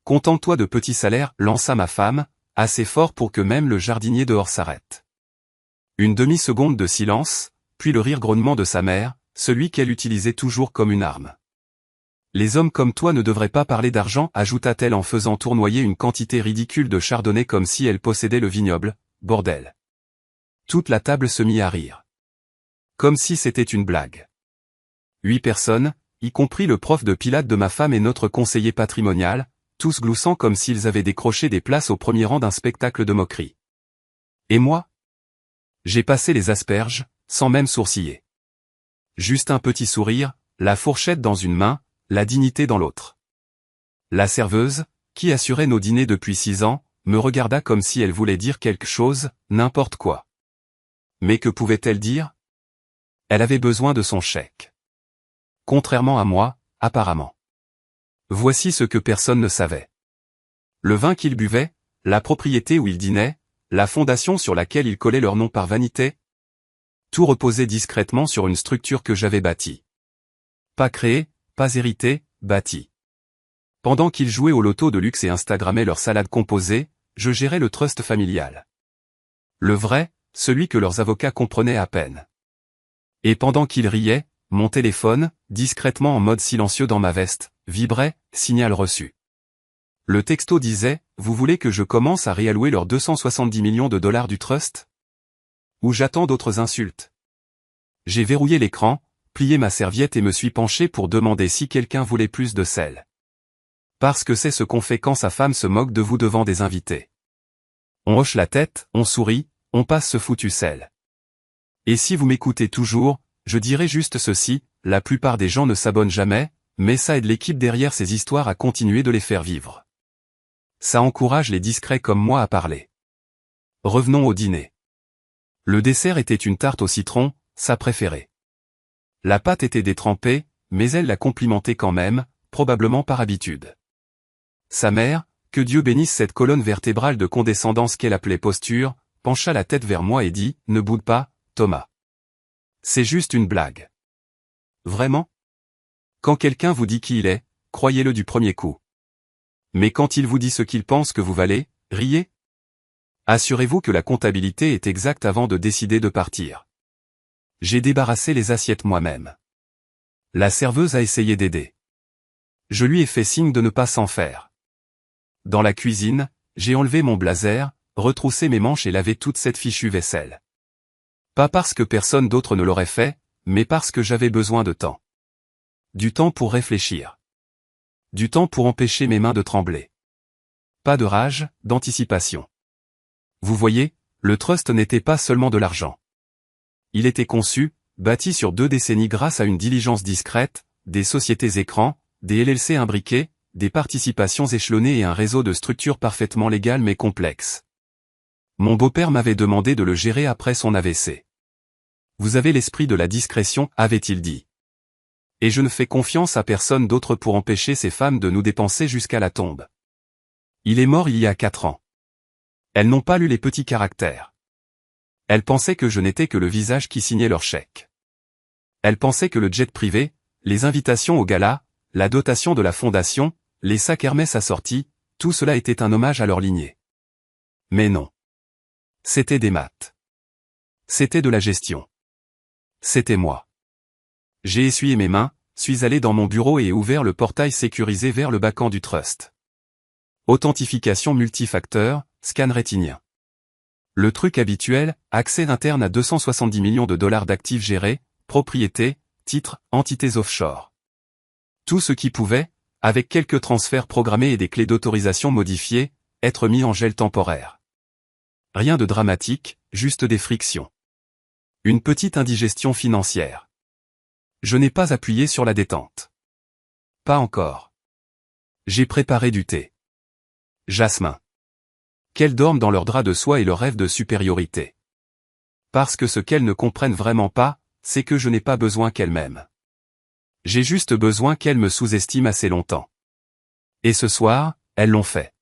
Contente-toi de petits salaires, lança ma femme, assez fort pour que même le jardinier dehors s'arrête. Une demi-seconde de silence, puis le rire grognement de sa mère, celui qu'elle utilisait toujours comme une arme. Les hommes comme toi ne devraient pas parler d'argent, ajouta-t-elle en faisant tournoyer une quantité ridicule de chardonnay comme si elle possédait le vignoble, bordel. Toute la table se mit à rire. Comme si c'était une blague. 8 personnes, y compris le prof de pilates de ma femme et notre conseiller patrimonial, tous gloussant comme s'ils avaient décroché des places au premier rang d'un spectacle de moquerie. Et moi? J'ai passé les asperges, sans même sourciller. Juste un petit sourire, la fourchette dans une main, la dignité dans l'autre. La serveuse, qui assurait nos dîners depuis 6 ans, me regarda comme si elle voulait dire quelque chose, n'importe quoi. Mais que pouvait-elle dire? Elle avait besoin de son chèque. Contrairement à moi, apparemment. Voici ce que personne ne savait. Le vin qu'il buvait, la propriété où il dînait, la fondation sur laquelle il collait leur nom par vanité. Tout reposait discrètement sur une structure que j'avais bâtie. Pas créée, pas héritée, bâtie. Pendant qu'ils jouaient au loto de luxe et instagrammaient leur salade composée, je gérais le trust familial. Le vrai, celui que leurs avocats comprenaient à peine. Et pendant qu'ils riaient, mon téléphone, discrètement en mode silencieux dans ma veste, vibrait, signal reçu. Le texto disait, vous voulez que je commence à réallouer leurs 270 millions de dollars du trust? Ou j'attends d'autres insultes? J'ai verrouillé l'écran, plié ma serviette et me suis penché pour demander si quelqu'un voulait plus de sel. Parce que c'est ce qu'on fait quand sa femme se moque de vous devant des invités. On hoche la tête, on sourit, on passe ce foutu sel. Et si vous m'écoutez toujours, je dirai juste ceci, la plupart des gens ne s'abonnent jamais, mais ça aide l'équipe derrière ces histoires à continuer de les faire vivre. Ça encourage les discrets comme moi à parler. Revenons au dîner. Le dessert était une tarte au citron, sa préférée. La pâte était détrempée, mais elle la complimentait quand même, probablement par habitude. Sa mère, que Dieu bénisse cette colonne vertébrale de condescendance qu'elle appelait posture, pencha la tête vers moi et dit, ne boude pas, Thomas. C'est juste une blague. Vraiment? Quand quelqu'un vous dit qui il est, croyez-le du premier coup. Mais quand il vous dit ce qu'il pense que vous valez, riez. Assurez-vous que la comptabilité est exacte avant de décider de partir. J'ai débarrassé les assiettes moi-même. La serveuse a essayé d'aider. Je lui ai fait signe de ne pas s'en faire. Dans la cuisine, j'ai enlevé mon blazer, retroussé mes manches et lavé toute cette fichue vaisselle. Pas parce que personne d'autre ne l'aurait fait, mais parce que j'avais besoin de temps. Du temps pour réfléchir. Du temps pour empêcher mes mains de trembler. Pas de rage, d'anticipation. Vous voyez, le trust n'était pas seulement de l'argent. Il était conçu, bâti sur 2 décennies grâce à une diligence discrète, des sociétés écrans, des LLC imbriqués, des participations échelonnées et un réseau de structures parfaitement légales mais complexes. Mon beau-père m'avait demandé de le gérer après son AVC. Vous avez l'esprit de la discrétion, avait-il dit. Et je ne fais confiance à personne d'autre pour empêcher ces femmes de nous dépenser jusqu'à la tombe. Il est mort il y a 4 ans. Elles n'ont pas lu les petits caractères. Elles pensaient que je n'étais que le visage qui signait leurs chèques. Elles pensaient que le jet privé, les invitations au gala, la dotation de la fondation, les sacs Hermès assortis, tout cela était un hommage à leur lignée. Mais non. C'était des maths. C'était de la gestion. C'était moi. J'ai essuyé mes mains, suis allé dans mon bureau et ouvert le portail sécurisé vers le backend du trust. Authentification multifacteur, scan rétinien. Le truc habituel, accès interne à 270 millions de dollars d'actifs gérés, propriétés, titres, entités offshore. Tout ce qui pouvait, avec quelques transferts programmés et des clés d'autorisation modifiées, être mis en gel temporaire. Rien de dramatique, juste des frictions. Une petite indigestion financière. Je n'ai pas appuyé sur la détente. Pas encore. J'ai préparé du thé. Jasmin. Qu'elles dorment dans leurs draps de soie et leur rêve de supériorité. Parce que ce qu'elles ne comprennent vraiment pas, c'est que je n'ai pas besoin qu'elles m'aiment. J'ai juste besoin qu'elles me sous-estiment assez longtemps. Et ce soir, elles l'ont fait.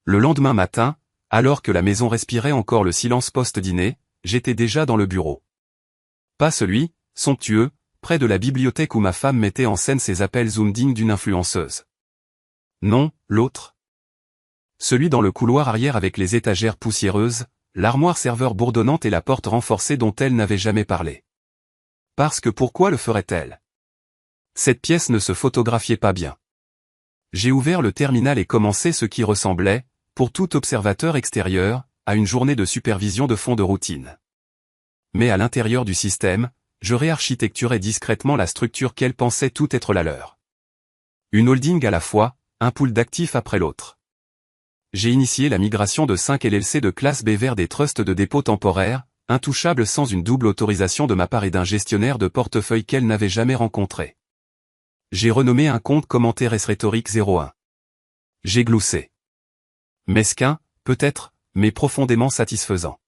Le lendemain matin, alors que la maison respirait encore le silence post-dîner, j'étais déjà dans le bureau. Pas celui, somptueux, près de la bibliothèque où ma femme mettait en scène ses appels Zoom dignes d'une influenceuse. Non, l'autre. Celui dans le couloir arrière avec les étagères poussiéreuses, l'armoire serveur bourdonnante et la porte renforcée dont elle n'avait jamais parlé. Parce que pourquoi le ferait-elle? Cette pièce ne se photographiait pas bien. J'ai ouvert le terminal et commencé ce qui ressemblait, pour tout observateur extérieur, à une journée de supervision de fond de routine. Mais à l'intérieur du système, je réarchitecturais discrètement la structure qu'elle pensait tout être la leur. Une holding à la fois, un pool d'actifs après l'autre. J'ai initié la migration de 5 LLC de classe B vers des trusts de dépôt temporaire, intouchables sans une double autorisation de ma part et d'un gestionnaire de portefeuille qu'elle n'avait jamais rencontré. J'ai renommé un compte commentaire rhétorique 01. J'ai gloussé. Mesquin, peut-être, mais profondément satisfaisant.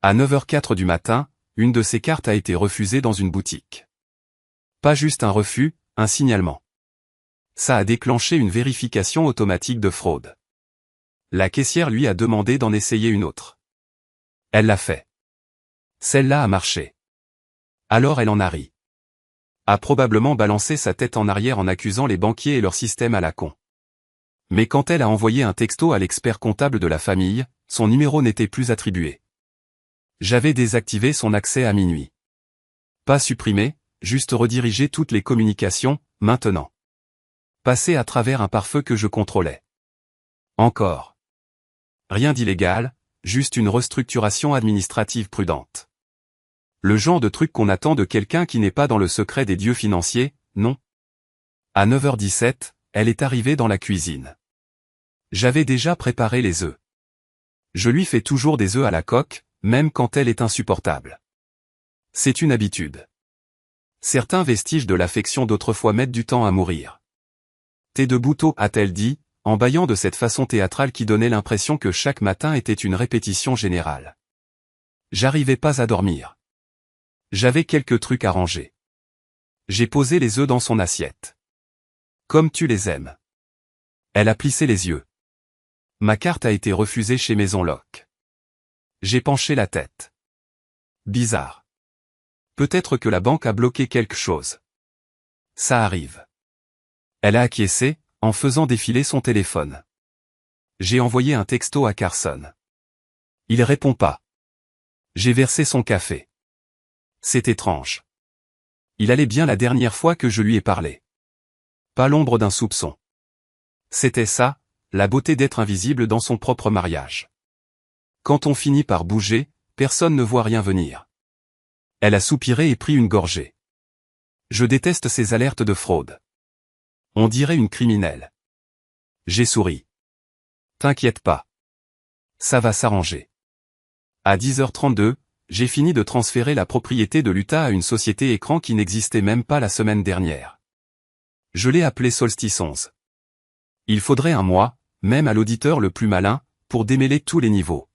À 9h04 du matin, une de ces cartes a été refusée dans une boutique. Pas juste un refus, un signalement. Ça a déclenché une vérification automatique de fraude. La caissière lui a demandé d'en essayer une autre. Elle l'a fait. Celle-là a marché. Alors elle en a ri. A probablement balancé sa tête en arrière en accusant les banquiers et leur système à la con. Mais quand elle a envoyé un texto à l'expert comptable de la famille, son numéro n'était plus attribué. J'avais désactivé son accès à minuit. Pas supprimé, juste rediriger toutes les communications, maintenant. Passer à travers un pare-feu que je contrôlais. Encore. Rien d'illégal, juste une restructuration administrative prudente. Le genre de truc qu'on attend de quelqu'un qui n'est pas dans le secret des dieux financiers, non? À 9h17, elle est arrivée dans la cuisine. J'avais déjà préparé les œufs. Je lui fais toujours des œufs à la coque, même quand elle est insupportable. C'est une habitude. Certains vestiges de l'affection d'autrefois mettent du temps à mourir. T'es debout tôt, a-t-elle dit, en bâillant de cette façon théâtrale qui donnait l'impression que chaque matin était une répétition générale. J'arrivais pas à dormir. J'avais quelques trucs à ranger. J'ai posé les œufs dans son assiette. Comme tu les aimes. Elle a plissé les yeux. Ma carte a été refusée chez Maison Loc. J'ai penché la tête. Bizarre. Peut-être que la banque a bloqué quelque chose. Ça arrive. Elle a acquiescé, en faisant défiler son téléphone. J'ai envoyé un texto à Carson. Il répond pas. J'ai versé son café. C'est étrange. Il allait bien la dernière fois que je lui ai parlé. Pas l'ombre d'un soupçon. C'était ça, la beauté d'être invisible dans son propre mariage. Quand on finit par bouger, personne ne voit rien venir. Elle a soupiré et pris une gorgée. Je déteste ces alertes de fraude. On dirait une criminelle. J'ai souri. T'inquiète pas. Ça va s'arranger. À 10h32, j'ai fini de transférer la propriété de l'Utah à une société écran qui n'existait même pas la semaine dernière. Je l'ai appelée Solstice 11. Il faudrait un mois, même à l'auditeur le plus malin, pour démêler tous les niveaux.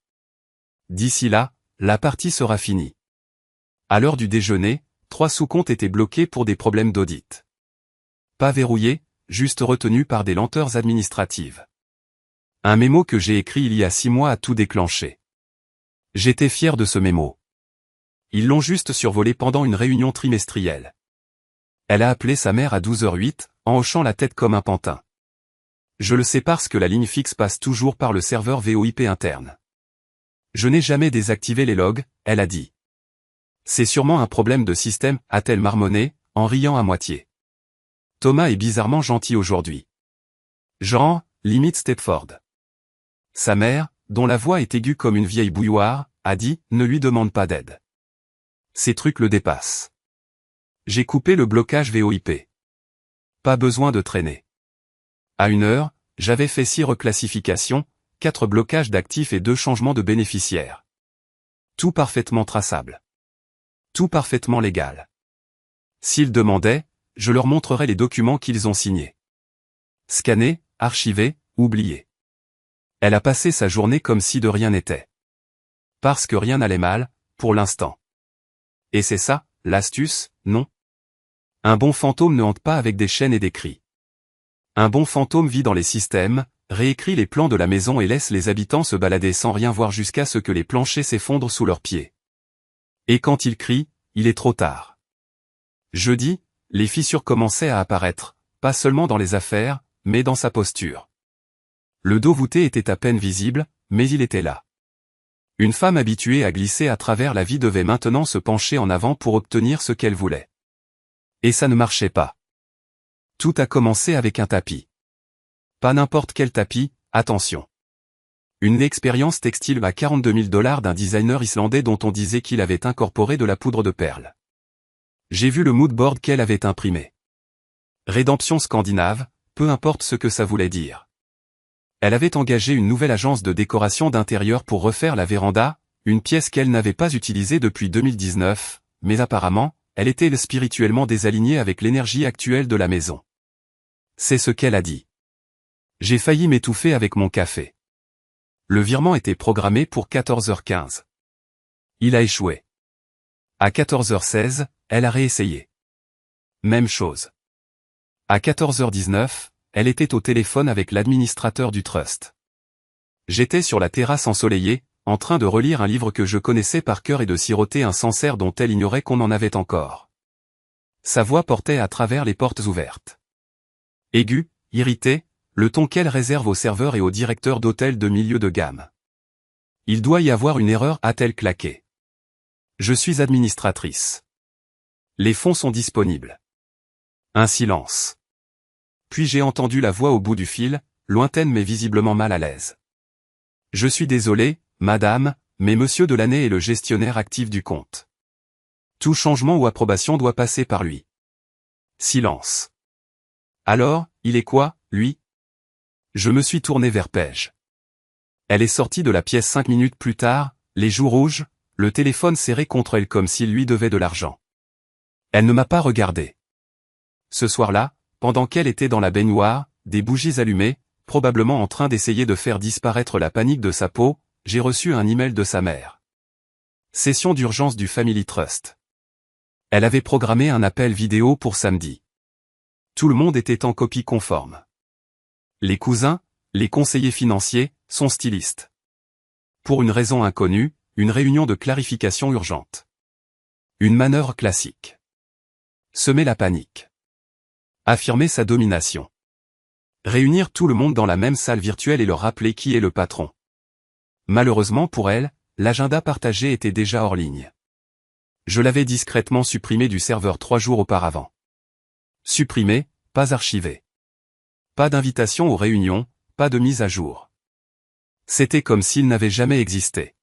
D'ici là, la partie sera finie. À l'heure du déjeuner, 3 sous-comptes étaient bloqués pour des problèmes d'audit. Pas verrouillés, juste retenus par des lenteurs administratives. Un mémo que j'ai écrit il y a 6 mois a tout déclenché. J'étais fier de ce mémo. Ils l'ont juste survolé pendant une réunion trimestrielle. Elle a appelé sa mère à 12h08, en hochant la tête comme un pantin. Je le sais parce que la ligne fixe passe toujours par le serveur VoIP interne. Je n'ai jamais désactivé les logs, elle a dit. C'est sûrement un problème de système, a-t-elle marmonné, en riant à moitié. Thomas est bizarrement gentil aujourd'hui. Genre, limite Stepford. Sa mère, dont la voix est aiguë comme une vieille bouilloire, a dit « Ne lui demande pas d'aide. » Ces trucs le dépassent. J'ai coupé le blocage VoIP. Pas besoin de traîner. À 1h, j'avais fait 6 reclassifications, 4 blocages d'actifs et 2 changements de bénéficiaires. Tout parfaitement traçable. Tout parfaitement légal. S'ils demandaient, je leur montrerais les documents qu'ils ont signés. Scannés, archivés, oubliés. Elle a passé sa journée comme si de rien n'était. Parce que rien n'allait mal, pour l'instant. Et c'est ça, l'astuce, non? Un bon fantôme ne hante pas avec des chaînes et des cris. Un bon fantôme vit dans les systèmes, réécrit les plans de la maison et laisse les habitants se balader sans rien voir jusqu'à ce que les planchers s'effondrent sous leurs pieds. Et quand il crie, il est trop tard. Jeudi, les fissures commençaient à apparaître, pas seulement dans les affaires, mais dans sa posture. Le dos voûté était à peine visible, mais il était là. Une femme habituée à glisser à travers la vie devait maintenant se pencher en avant pour obtenir ce qu'elle voulait. Et ça ne marchait pas. Tout a commencé avec un tapis. Pas n'importe quel tapis, attention. Une expérience textile à 42 000 $ d'un designer islandais dont on disait qu'il avait incorporé de la poudre de perles. J'ai vu le moodboard qu'elle avait imprimé. Rédemption scandinave, peu importe ce que ça voulait dire. Elle avait engagé une nouvelle agence de décoration d'intérieur pour refaire la véranda, une pièce qu'elle n'avait pas utilisée depuis 2019, mais apparemment, elle était spirituellement désalignée avec l'énergie actuelle de la maison. C'est ce qu'elle a dit. J'ai failli m'étouffer avec mon café. Le virement était programmé pour 14h15. Il a échoué. À 14h16, elle a réessayé. Même chose. À 14h19, elle était au téléphone avec l'administrateur du trust. J'étais sur la terrasse ensoleillée, en train de relire un livre que je connaissais par cœur et de siroter un Sancerre dont elle ignorait qu'on en avait encore. Sa voix portait à travers les portes ouvertes. Aiguë, irritée, le ton qu'elle réserve aux serveurs et aux directeurs d'hôtels de milieu de gamme. Il doit y avoir une erreur, a-t-elle claqué. Je suis administratrice. Les fonds sont disponibles. Un silence. Puis j'ai entendu la voix au bout du fil, lointaine mais visiblement mal à l'aise. Je suis désolé, madame, mais monsieur Delaney est le gestionnaire actif du compte. Tout changement ou approbation doit passer par lui. Silence. Alors, il est quoi, lui? Je me suis tourné vers Paige. Elle est sortie de la pièce 5 minutes plus tard, les joues rouges, le téléphone serré contre elle comme s'il lui devait de l'argent. Elle ne m'a pas regardé. Ce soir-là, pendant qu'elle était dans la baignoire, des bougies allumées, probablement en train d'essayer de faire disparaître la panique de sa peau, j'ai reçu un email de sa mère. Session d'urgence du Family Trust. Elle avait programmé un appel vidéo pour samedi. Tout le monde était en copie conforme. Les cousins, les conseillers financiers, son styliste. Pour une raison inconnue, une réunion de clarification urgente. Une manœuvre classique. Semer la panique. Affirmer sa domination. Réunir tout le monde dans la même salle virtuelle et leur rappeler qui est le patron. Malheureusement pour elle, l'agenda partagé était déjà hors ligne. Je l'avais discrètement supprimé du serveur 3 jours auparavant. Supprimé, pas archivé. Pas d'invitation aux réunions, pas de mise à jour. C'était comme s'il n'avait jamais existé.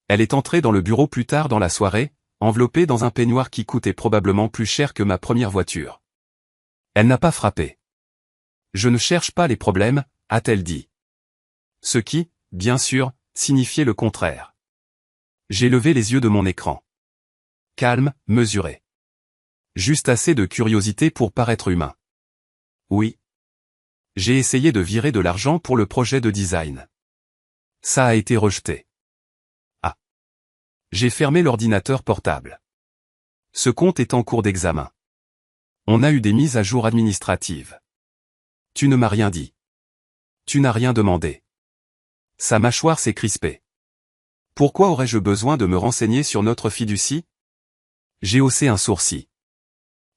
Elle est entrée dans le bureau plus tard dans la soirée, enveloppée dans un peignoir qui coûtait probablement plus cher que ma première voiture. Elle n'a pas frappé. Je ne cherche pas les problèmes, a-t-elle dit. Ce qui, bien sûr, signifiait le contraire. J'ai levé les yeux de mon écran. Calme, mesuré. Juste assez de curiosité pour paraître humain. Oui. J'ai essayé de virer de l'argent pour le projet de design. Ça a été rejeté. Ah. J'ai fermé l'ordinateur portable. Ce compte est en cours d'examen. On a eu des mises à jour administratives. Tu ne m'as rien dit. Tu n'as rien demandé. Sa mâchoire s'est crispée. Pourquoi aurais-je besoin de me renseigner sur notre fiducie? J'ai haussé un sourcil.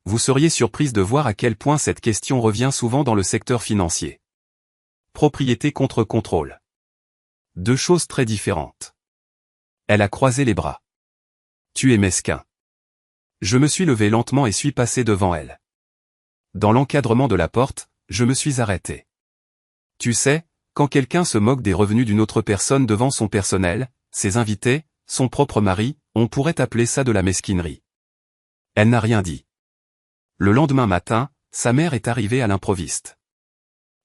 Vous seriez surprise de voir à quel point cette question revient souvent dans le secteur financier. Propriété contre contrôle. Deux choses très différentes. Elle a croisé les bras. Tu es mesquin. Je me suis levé lentement et suis passé devant elle. Dans l'encadrement de la porte, je me suis arrêté. Tu sais, quand quelqu'un se moque des revenus d'une autre personne devant son personnel, ses invités, son propre mari, on pourrait appeler ça de la mesquinerie. Elle n'a rien dit. Le lendemain matin, sa mère est arrivée à l'improviste.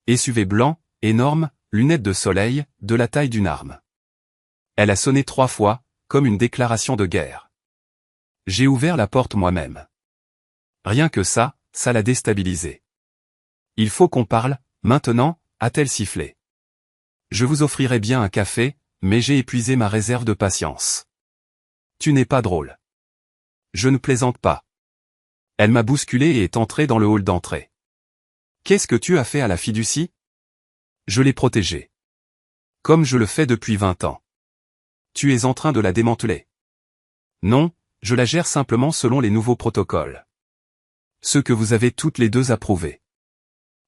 SUV blanc, énorme, lunettes de soleil, de la taille d'une arme. Elle a sonné 3 fois, comme une déclaration de guerre. J'ai ouvert la porte moi-même. Rien que ça l'a déstabilisée. Il faut qu'on parle, maintenant, a-t-elle sifflé. Je vous offrirai bien un café, mais j'ai épuisé ma réserve de patience. Tu n'es pas drôle. Je ne plaisante pas. Elle m'a bousculé et est entrée dans le hall d'entrée. Qu'est-ce que tu as fait à la fiducie? Je l'ai protégée. Comme je le fais depuis 20 ans. Tu es en train de la démanteler. Non, je la gère simplement selon les nouveaux protocoles. Ceux que vous avez toutes les deux approuvés.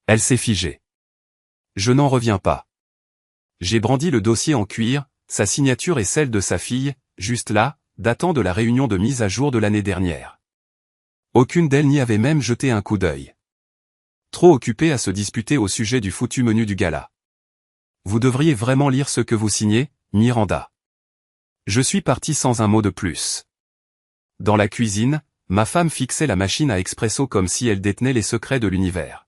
Elle s'est figée. Je n'en reviens pas. J'ai brandi le dossier en cuir, sa signature et celle de sa fille, juste là, datant de la réunion de mise à jour de l'année dernière. Aucune d'elles n'y avait même jeté un coup d'œil. Trop occupée à se disputer au sujet du foutu menu du gala. Vous devriez vraiment lire ce que vous signez, Miranda. Je suis parti sans un mot de plus. Dans la cuisine, ma femme fixait la machine à expresso comme si elle détenait les secrets de l'univers.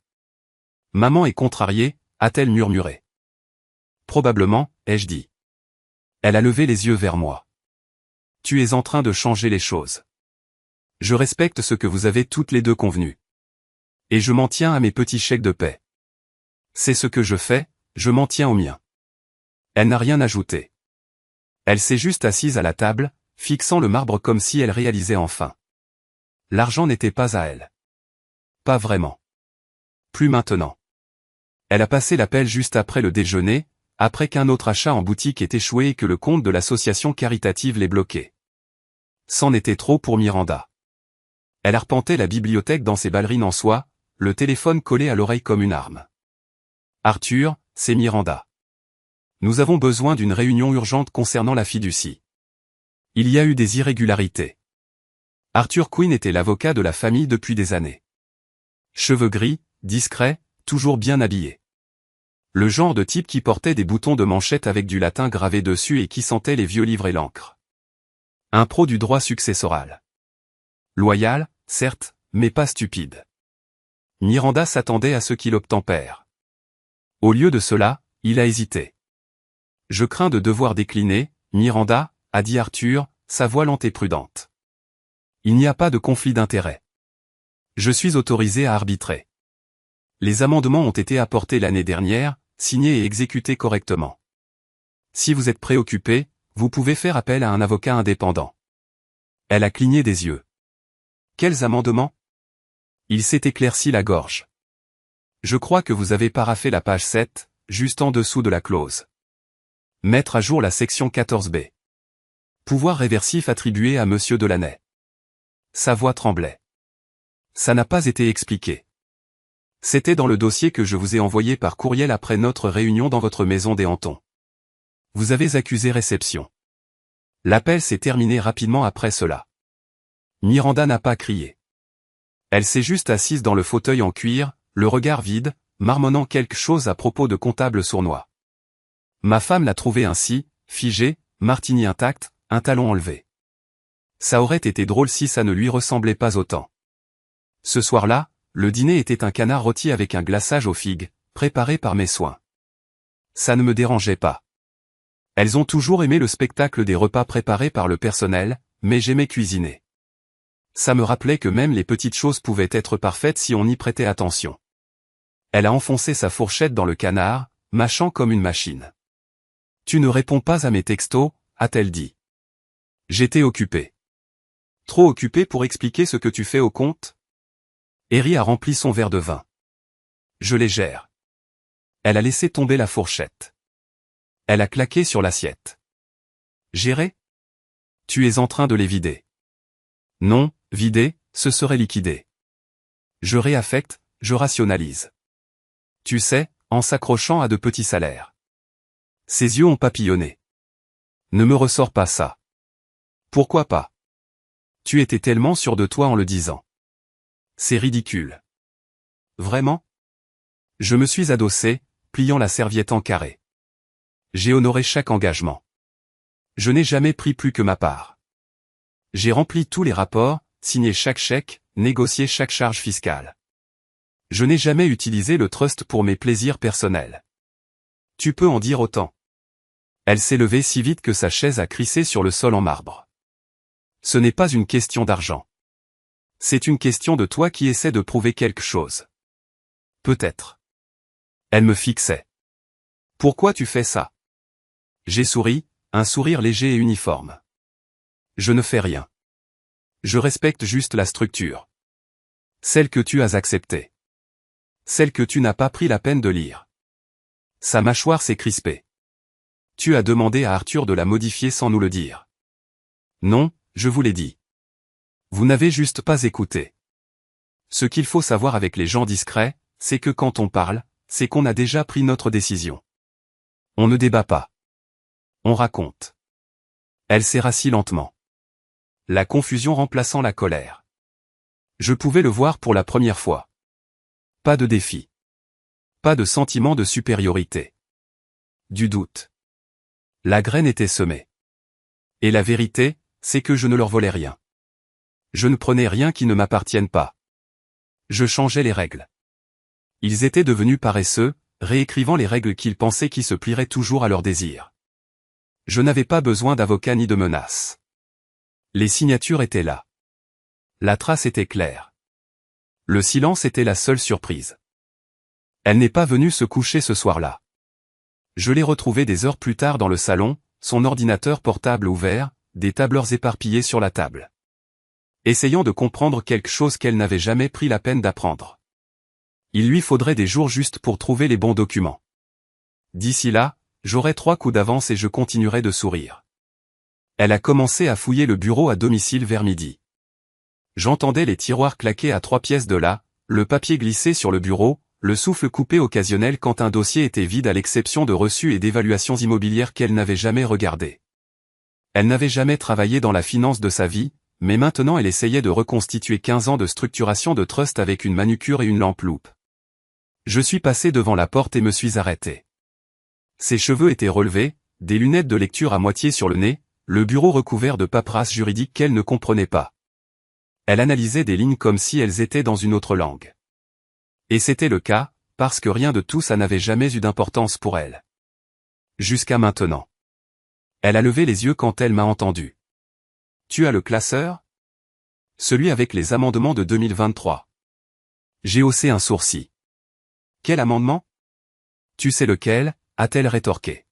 Maman est contrariée, a-t-elle murmuré. Probablement, ai-je dit. Elle a levé les yeux vers moi. Tu es en train de changer les choses. Je respecte ce que vous avez toutes les deux convenu. Et je m'en tiens à mes petits chèques de paie. C'est ce que je fais, je m'en tiens au mien. Elle n'a rien ajouté. Elle s'est juste assise à la table, fixant le marbre comme si elle réalisait enfin. L'argent n'était pas à elle. Pas vraiment. Plus maintenant. Elle a passé l'appel juste après le déjeuner, après qu'un autre achat en boutique ait échoué et que le compte de l'association caritative l'ait bloqué. C'en était trop pour Miranda. Elle arpentait la bibliothèque dans ses ballerines en soie, le téléphone collé à l'oreille comme une arme. Arthur, c'est Miranda. Nous avons besoin d'une réunion urgente concernant la fiducie. Il y a eu des irrégularités. Arthur Quinn était l'avocat de la famille depuis des années. Cheveux gris, discret, toujours bien habillé. Le genre de type qui portait des boutons de manchette avec du latin gravé dessus et qui sentait les vieux livres et l'encre. Un pro du droit successoral. Loyal, certes, mais pas stupide. Miranda s'attendait à ce qu'il obtempère. Au lieu de cela, il a hésité. Je crains de devoir décliner, Miranda, a dit Arthur, sa voix lente et prudente. Il n'y a pas de conflit d'intérêts. Je suis autorisé à arbitrer. Les amendements ont été apportés l'année dernière, signés et exécutés correctement. Si vous êtes préoccupé, vous pouvez faire appel à un avocat indépendant. Elle a cligné des yeux. Quels amendements? Il s'est éclairci la gorge. Je crois que vous avez paraphé la page 7, juste en dessous de la clause. Mettre à jour la section 14b. Pouvoir réversif attribué à Monsieur Delaney. Sa voix tremblait. Ça n'a pas été expliqué. C'était dans le dossier que je vous ai envoyé par courriel après notre réunion dans votre maison des Hantons. Vous avez accusé réception. L'appel s'est terminé rapidement après cela. Miranda n'a pas crié. Elle s'est juste assise dans le fauteuil en cuir, le regard vide, marmonnant quelque chose à propos de comptable sournois. Ma femme l'a trouvé ainsi, figé, martini intact, un talon enlevé. Ça aurait été drôle si ça ne lui ressemblait pas autant. Ce soir-là, le dîner était un canard rôti avec un glaçage aux figues, préparé par mes soins. Ça ne me dérangeait pas. Elles ont toujours aimé le spectacle des repas préparés par le personnel, mais j'aimais cuisiner. Ça me rappelait que même les petites choses pouvaient être parfaites si on y prêtait attention. Elle a enfoncé sa fourchette dans le canard, mâchant comme une machine. Tu ne réponds pas à mes textos, a-t-elle dit. J'étais occupé. Trop occupé pour expliquer ce que tu fais au compte? Harry a rempli son verre de vin. Je les gère. Elle a laissé tomber la fourchette. Elle a claqué sur l'assiette. Gérer? Tu es en train de les vider. Non, vider, ce serait liquider. Je réaffecte, je rationalise. Tu sais, en s'accrochant à de petits salaires. Ses yeux ont papillonné. Ne me ressors pas ça. Pourquoi pas? Tu étais tellement sûr de toi en le disant. C'est ridicule. Vraiment? Je me suis adossé, pliant la serviette en carré. J'ai honoré chaque engagement. Je n'ai jamais pris plus que ma part. J'ai rempli tous les rapports, signé chaque chèque, négocié chaque charge fiscale. Je n'ai jamais utilisé le trust pour mes plaisirs personnels. Tu peux en dire autant. Elle s'est levée si vite que sa chaise a crissé sur le sol en marbre. Ce n'est pas une question d'argent. C'est une question de toi qui essaie de prouver quelque chose. Peut-être. Elle me fixait. Pourquoi tu fais ça? J'ai souri, un sourire léger et uniforme. Je ne fais rien. Je respecte juste la structure. Celle que tu as acceptée. Celle que tu n'as pas pris la peine de lire. Sa mâchoire s'est crispée. Tu as demandé à Arthur de la modifier sans nous le dire. Non, je vous l'ai dit. Vous n'avez juste pas écouté. Ce qu'il faut savoir avec les gens discrets, c'est que quand on parle, c'est qu'on a déjà pris notre décision. On ne débat pas. On raconte. Elle s'est rassie lentement. La confusion remplaçant la colère. Je pouvais le voir pour la première fois. Pas de défi. Pas de sentiment de supériorité. Du doute. La graine était semée. Et la vérité, c'est que je ne leur volais rien. Je ne prenais rien qui ne m'appartienne pas. Je changeais les règles. Ils étaient devenus paresseux, réécrivant les règles qu'ils pensaient qui se plieraient toujours à leurs désirs. Je n'avais pas besoin d'avocat ni de menaces. Les signatures étaient là. La trace était claire. Le silence était la seule surprise. Elle n'est pas venue se coucher ce soir-là. Je l'ai retrouvée des heures plus tard dans le salon, son ordinateur portable ouvert, des tableurs éparpillés sur la table. Essayant de comprendre quelque chose qu'elle n'avait jamais pris la peine d'apprendre. Il lui faudrait des jours justes pour trouver les bons documents. D'ici là, j'aurai 3 coups d'avance et je continuerai de sourire. Elle a commencé à fouiller le bureau à domicile vers midi. J'entendais les tiroirs claquer à 3 pièces de là, le papier glisser sur le bureau, le souffle coupé occasionnel quand un dossier était vide à l'exception de reçus et d'évaluations immobilières qu'elle n'avait jamais regardées. Elle n'avait jamais travaillé dans la finance de sa vie, mais maintenant elle essayait de reconstituer 15 ans de structuration de trust avec une manucure et une lampe-loupe. Je suis passé devant la porte et me suis arrêté. Ses cheveux étaient relevés, des lunettes de lecture à moitié sur le nez, le bureau recouvert de paperasse juridique qu'elle ne comprenait pas. Elle analysait des lignes comme si elles étaient dans une autre langue. Et c'était le cas, parce que rien de tout ça n'avait jamais eu d'importance pour elle. Jusqu'à maintenant. Elle a levé les yeux quand elle m'a entendu. Tu as le classeur? Celui avec les amendements de 2023. J'ai haussé un sourcil. Quel amendement? Tu sais lequel? A-t-elle rétorqué.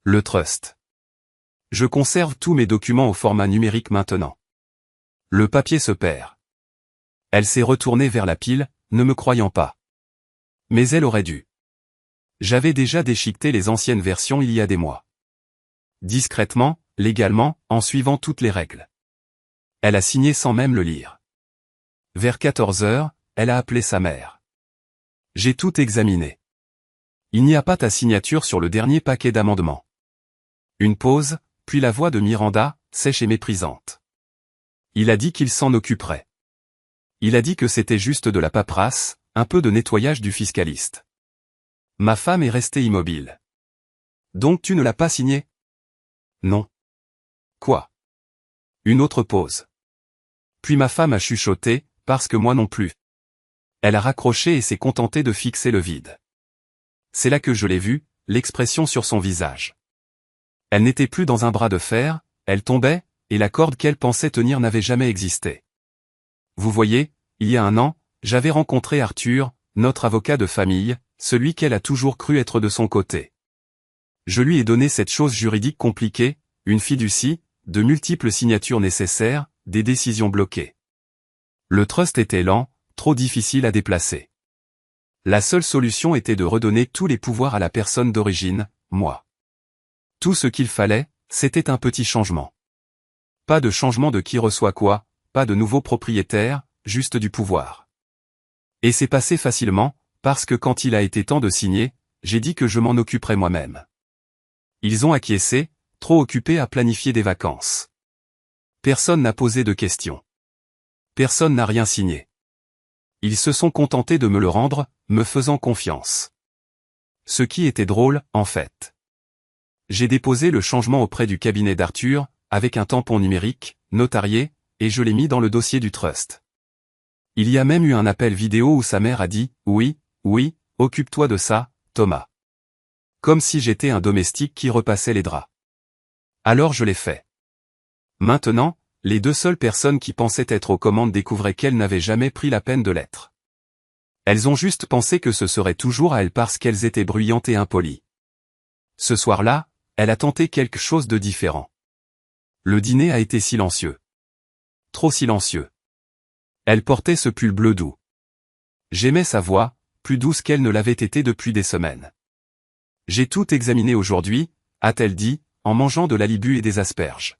Le trust. Je conserve tous mes documents au format numérique maintenant. Le papier se perd. Elle s'est retournée vers la pile, ne me croyant pas. Mais elle aurait dû. J'avais déjà déchiqueté les anciennes versions il y a des mois. Discrètement, légalement, en suivant toutes les règles. Elle a signé sans même le lire. Vers 14 heures, elle a appelé sa mère. J'ai tout examiné. Il n'y a pas ta signature sur le dernier paquet d'amendements. Une pause, puis la voix de Miranda, sèche et méprisante. Il a dit qu'il s'en occuperait. Il a dit que c'était juste de la paperasse, un peu de nettoyage du fiscaliste. Ma femme est restée immobile. Donc tu ne l'as pas signé? Non. Quoi? Une autre pause. Puis ma femme a chuchoté, parce que moi non plus. Elle a raccroché et s'est contentée de fixer le vide. C'est là que je l'ai vue, l'expression sur son visage. Elle n'était plus dans un bras de fer, elle tombait, et la corde qu'elle pensait tenir n'avait jamais existé. Vous voyez, il y a 1 an, j'avais rencontré Arthur, notre avocat de famille, celui qu'elle a toujours cru être de son côté. Je lui ai donné cette chose juridique compliquée, une fiducie, de multiples signatures nécessaires, des décisions bloquées. Le trust était lent, trop difficile à déplacer. La seule solution était de redonner tous les pouvoirs à la personne d'origine, moi. Tout ce qu'il fallait, c'était un petit changement. Pas de changement de qui reçoit quoi, pas de nouveau propriétaire, juste du pouvoir. Et c'est passé facilement, parce que quand il a été temps de signer, j'ai dit que je m'en occuperais moi-même. Ils ont acquiescé, trop occupés à planifier des vacances. Personne n'a posé de questions. Personne n'a rien signé. Ils se sont contentés de me le rendre, me faisant confiance. Ce qui était drôle, en fait. J'ai déposé le changement auprès du cabinet d'Arthur, avec un tampon numérique, notarié, et je l'ai mis dans le dossier du trust. Il y a même eu un appel vidéo où sa mère a dit « Oui, oui, occupe-toi de ça, Thomas. » Comme si j'étais un domestique qui repassait les draps. Alors je l'ai fait. Maintenant, les 2 seules personnes qui pensaient être aux commandes découvraient qu'elles n'avaient jamais pris la peine de l'être. Elles ont juste pensé que ce serait toujours à elles parce qu'elles étaient bruyantes et impolies. Ce soir-là, elle a tenté quelque chose de différent. Le dîner a été silencieux. Trop silencieux. Elle portait ce pull bleu doux. J'aimais sa voix, plus douce qu'elle ne l'avait été depuis des semaines. J'ai tout examiné aujourd'hui, a-t-elle dit, en mangeant de l'alibu et des asperges.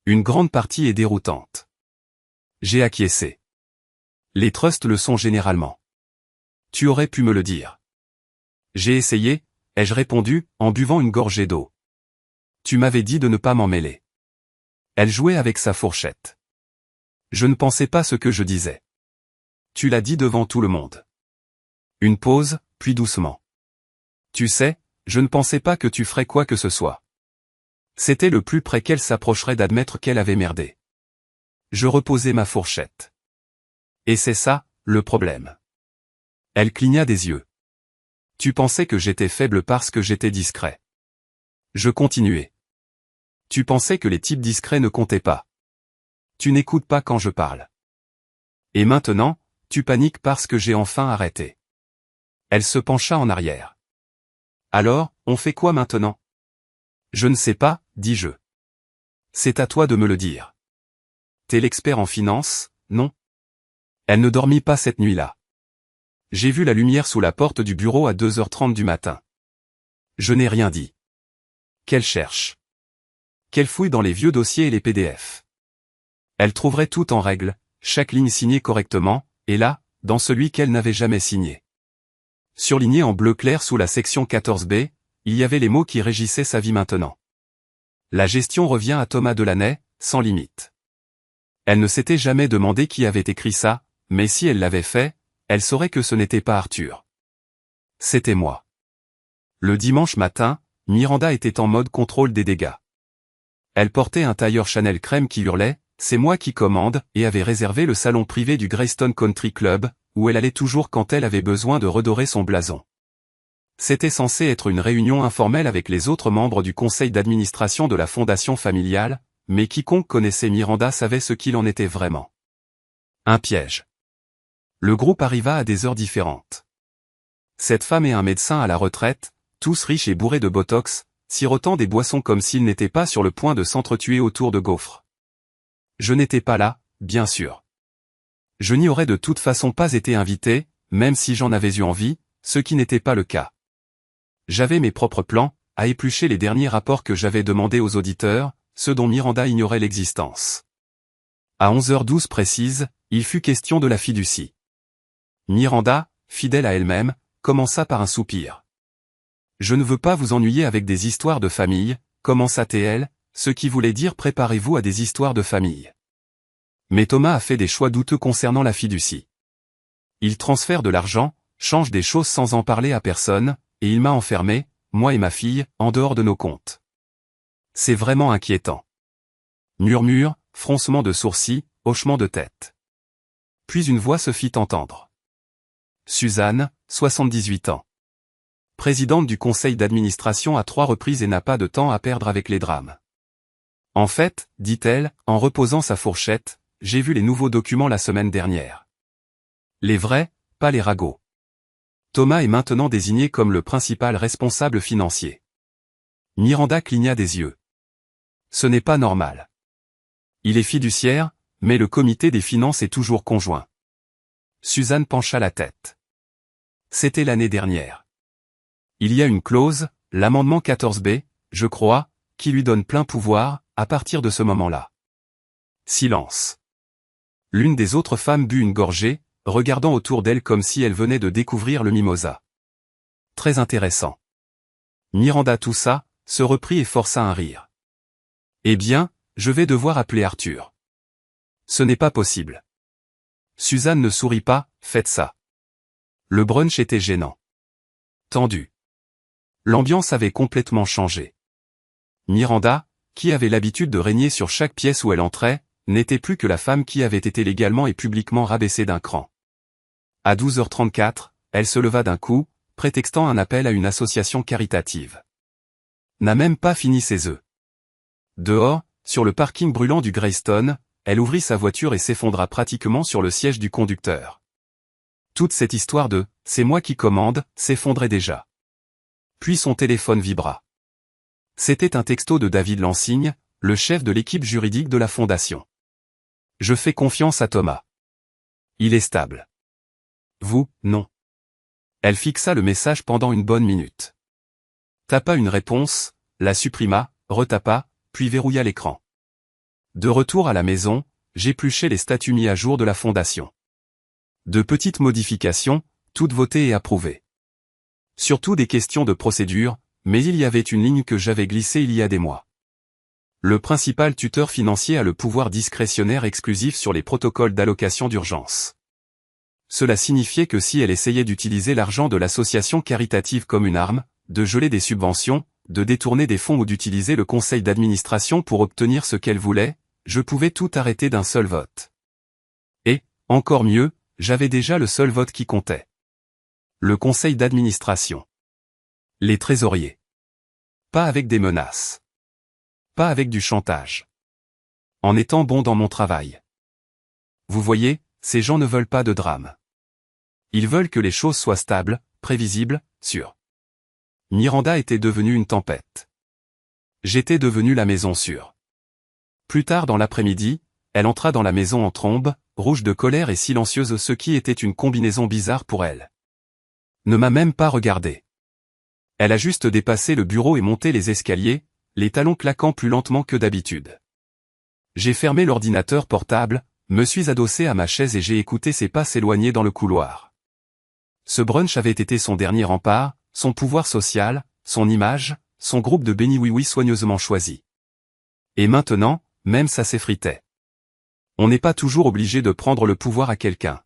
Une grande partie est déroutante. J'ai acquiescé. Les trusts le sont généralement. Tu aurais pu me le dire. J'ai essayé, ai-je répondu, en buvant une gorgée d'eau. Tu m'avais dit de ne pas m'en mêler. Elle jouait avec sa fourchette. Je ne pensais pas ce que je disais. Tu l'as dit devant tout le monde. Une pause, puis doucement. Tu sais, je ne pensais pas que tu ferais quoi que ce soit. C'était le plus près qu'elle s'approcherait d'admettre qu'elle avait merdé. Je reposai ma fourchette. Et c'est ça, le problème. Elle cligna des yeux. Tu pensais que j'étais faible parce que j'étais discret. Je continuai. Tu pensais que les types discrets ne comptaient pas. Tu n'écoutes pas quand je parle. Et maintenant, tu paniques parce que j'ai enfin arrêté. Elle se pencha en arrière. Alors, on fait quoi maintenant? Je ne sais pas, dis-je. C'est à toi de me le dire. T'es l'expert en finance, non? Elle ne dormit pas cette nuit-là. J'ai vu la lumière sous la porte du bureau à 2h30 du matin. Je n'ai rien dit. Qu'elle cherche. Qu'elle fouille dans les vieux dossiers et les PDF. Elle trouverait tout en règle, chaque ligne signée correctement, et là, dans celui qu'elle n'avait jamais signé. Surligné en bleu clair sous la section 14B, il y avait les mots qui régissaient sa vie maintenant. La gestion revient à Thomas Delaney, sans limite. Elle ne s'était jamais demandé qui avait écrit ça, mais si elle l'avait fait, elle saurait que ce n'était pas Arthur. C'était moi. Le dimanche matin, Miranda était en mode contrôle des dégâts. Elle portait un tailleur Chanel crème qui hurlait « C'est moi qui commande » et avait réservé le salon privé du Greystone Country Club, où elle allait toujours quand elle avait besoin de redorer son blason. C'était censé être une réunion informelle avec les autres membres du conseil d'administration de la fondation familiale, mais quiconque connaissait Miranda savait ce qu'il en était vraiment. Un piège. Le groupe arriva à des heures différentes. Cette femme et un médecin à la retraite, tous riches et bourrés de botox, sirotant des boissons comme s'ils n'étaient pas sur le point de s'entretuer autour de gaufres. Je n'étais pas là, bien sûr. Je n'y aurais de toute façon pas été invité, même si j'en avais eu envie, ce qui n'était pas le cas. J'avais mes propres plans, à éplucher les derniers rapports que j'avais demandés aux auditeurs, ceux dont Miranda ignorait l'existence. À 11h12 précise, il fut question de la fiducie. Miranda, fidèle à elle-même, commença par un soupir. « Je ne veux pas vous ennuyer avec des histoires de famille », commença-t-elle, ce qui voulait dire préparez-vous à des histoires de famille. Mais Thomas a fait des choix douteux concernant la fiducie. Il transfère de l'argent, change des choses sans en parler à personne, et il m'a enfermé, moi et ma fille, en dehors de nos comptes. C'est vraiment inquiétant. Murmure, froncement de sourcils, hochement de tête. Puis une voix se fit entendre. Suzanne, 78 ans. Présidente du conseil d'administration à 3 reprises et n'a pas de temps à perdre avec les drames. En fait, dit-elle, en reposant sa fourchette, j'ai vu les nouveaux documents la semaine dernière. Les vrais, pas les ragots. Thomas est maintenant désigné comme le principal responsable financier. Miranda cligna des yeux. Ce n'est pas normal. Il est fiduciaire, mais le comité des finances est toujours conjoint. Suzanne pencha la tête. C'était l'année dernière. Il y a une clause, l'amendement 14B, je crois, qui lui donne plein pouvoir, à partir de ce moment-là. Silence. L'une des autres femmes but une gorgée, regardant autour d'elle comme si elle venait de découvrir le mimosa. Très intéressant. Miranda toussa, se reprit et força un rire. Eh bien, je vais devoir appeler Arthur. Ce n'est pas possible. Suzanne ne sourit pas, faites ça. Le brunch était gênant. Tendu. L'ambiance avait complètement changé. Miranda, qui avait l'habitude de régner sur chaque pièce où elle entrait, n'était plus que la femme qui avait été légalement et publiquement rabaissée d'un cran. À 12h34, elle se leva d'un coup, prétextant un appel à une association caritative. N'a même pas fini ses œufs. Dehors, sur le parking brûlant du Greystone, elle ouvrit sa voiture et s'effondra pratiquement sur le siège du conducteur. Toute cette histoire de « c'est moi qui commande » s'effondrait déjà. Puis son téléphone vibra. C'était un texto de David Lansigne, le chef de l'équipe juridique de la fondation. Je fais confiance à Thomas. Il est stable. Vous, non. Elle fixa le message pendant une bonne minute. Tapa une réponse, la supprima, retapa, puis verrouilla l'écran. De retour à la maison, j'épluchai les statuts mis à jour de la fondation. De petites modifications, toutes votées et approuvées. Surtout des questions de procédure, mais il y avait une ligne que j'avais glissée il y a des mois. Le principal tuteur financier a le pouvoir discrétionnaire exclusif sur les protocoles d'allocation d'urgence. Cela signifiait que si elle essayait d'utiliser l'argent de l'association caritative comme une arme, de geler des subventions, de détourner des fonds ou d'utiliser le conseil d'administration pour obtenir ce qu'elle voulait, je pouvais tout arrêter d'un seul vote. Et, encore mieux, j'avais déjà le seul vote qui comptait. Le conseil d'administration. Les trésoriers. Pas avec des menaces. Pas avec du chantage. En étant bon dans mon travail. Vous voyez, ces gens ne veulent pas de drame. Ils veulent que les choses soient stables, prévisibles, sûres. Miranda était devenue une tempête. J'étais devenu la maison sûre. Plus tard dans l'après-midi, elle entra dans la maison en trombe, rouge de colère et silencieuse, ce qui était une combinaison bizarre pour elle. Ne m'a même pas regardé. Elle a juste dépassé le bureau et monté les escaliers, les talons claquant plus lentement que d'habitude. J'ai fermé l'ordinateur portable, me suis adossé à ma chaise et j'ai écouté ses pas s'éloigner dans le couloir. Ce brunch avait été son dernier rempart, son pouvoir social, son image, son groupe de béni-oui-oui soigneusement choisi. Et maintenant, même ça s'effritait. On n'est pas toujours obligé de prendre le pouvoir à quelqu'un.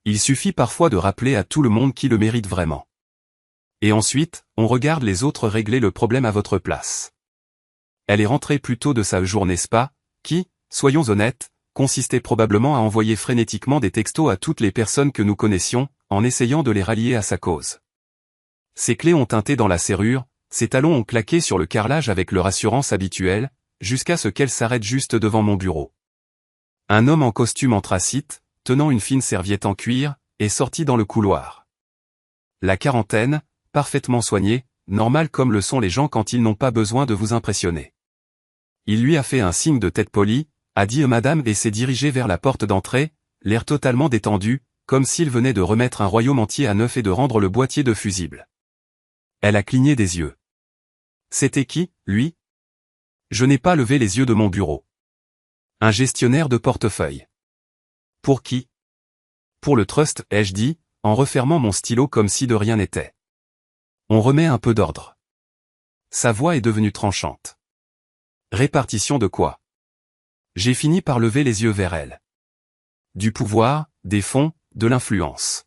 Il suffit parfois de rappeler à tout le monde qui le mérite vraiment. Et ensuite, on regarde les autres régler le problème à votre place. Elle est rentrée plus tôt de sa journée spa, qui, soyons honnêtes, consistait probablement à envoyer frénétiquement des textos à toutes les personnes que nous connaissions, en essayant de les rallier à sa cause. Ses clés ont tinté dans la serrure, ses talons ont claqué sur le carrelage avec leur assurance habituelle, jusqu'à ce qu'elle s'arrête juste devant mon bureau. Un homme en costume anthracite, tenant une fine serviette en cuir, est sorti dans le couloir. La quarantaine, parfaitement soigné, normal comme le sont les gens quand ils n'ont pas besoin de vous impressionner. Il lui a fait un signe de tête poli, a dit madame et s'est dirigé vers la porte d'entrée, l'air totalement détendu, comme s'il venait de remettre un royaume entier à neuf et de rendre le boîtier de fusible. Elle a cligné des yeux. C'était qui, lui? Je n'ai pas levé les yeux de mon bureau. Un gestionnaire de portefeuille. Pour qui? Pour le trust, ai-je dit, en refermant mon stylo comme si de rien n'était. On remet un peu d'ordre. Sa voix est devenue tranchante. Répartition de quoi? J'ai fini par lever les yeux vers elle. Du pouvoir, des fonds, de l'influence.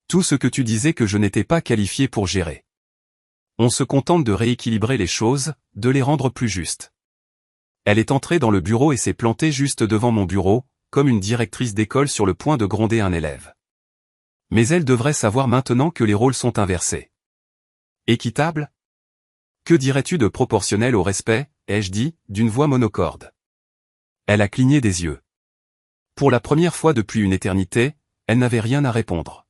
Tout ce que tu disais que je n'étais pas qualifié pour gérer. On se contente de rééquilibrer les choses, de les rendre plus justes. Elle est entrée dans le bureau et s'est plantée juste devant mon bureau, comme une directrice d'école sur le point de gronder un élève. Mais elle devrait savoir maintenant que les rôles sont inversés. Équitable? Que dirais-tu de proportionnel au respect, ai-je dit, d'une voix monocorde? Elle a cligné des yeux. Pour la première fois depuis une éternité, elle n'avait rien à répondre.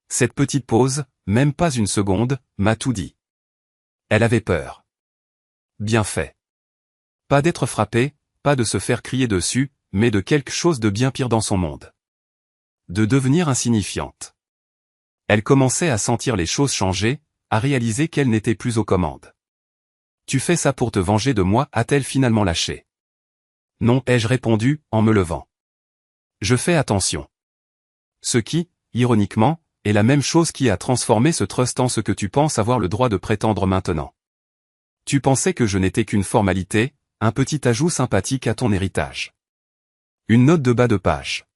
Cette petite pause, même pas une seconde, m'a tout dit. Elle avait peur. Bien fait. Pas d'être frappée, pas de se faire crier dessus, mais de quelque chose de bien pire dans son monde. De devenir insignifiante. Elle commençait à sentir les choses changer, à réaliser qu'elle n'était plus aux commandes. Tu fais ça pour te venger de moi, a-t-elle finalement lâché? Non, ai-je répondu, en me levant. Je fais attention. Ce qui, ironiquement, est la même chose qui a transformé ce trust en ce que tu penses avoir le droit de prétendre maintenant. Tu pensais que je n'étais qu'une formalité, un petit ajout sympathique à ton héritage. Une note de bas de page.